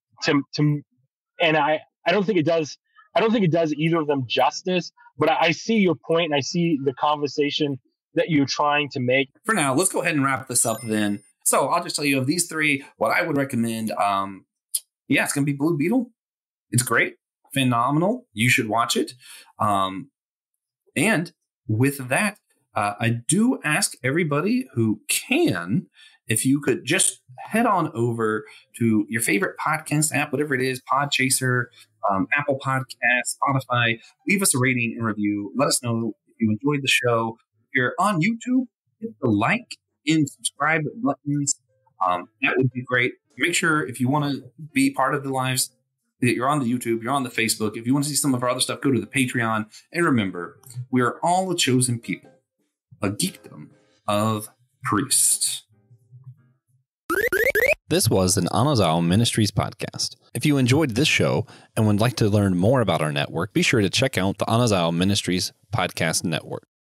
I don't think it does. I don't think it does either of them justice, but I see your point and I see the conversation that you're trying to make. For now, let's go ahead and wrap this up then. So I'll just tell you of these three, what I would recommend. It's going to be Blue Beetle. It's great. Phenomenal. You should watch it. And with that, I do ask everybody who can, if you could just head on over to your favorite podcast app, whatever it is, Podchaser, Apple Podcasts, Spotify, leave us a rating and review. Let us know if you enjoyed the show. If you're on YouTube, hit the like and subscribe buttons. That would be great. Make sure if you want to be part of the lives, that you're on the YouTube, you're on the Facebook. If you want to see some of our other stuff, go to the Patreon. And remember, we are all a chosen people, a geekdom of priests. This was an Anazao Ministries podcast. If you enjoyed this show and would like to learn more about our network, be sure to check out the Anazao Ministries podcast network.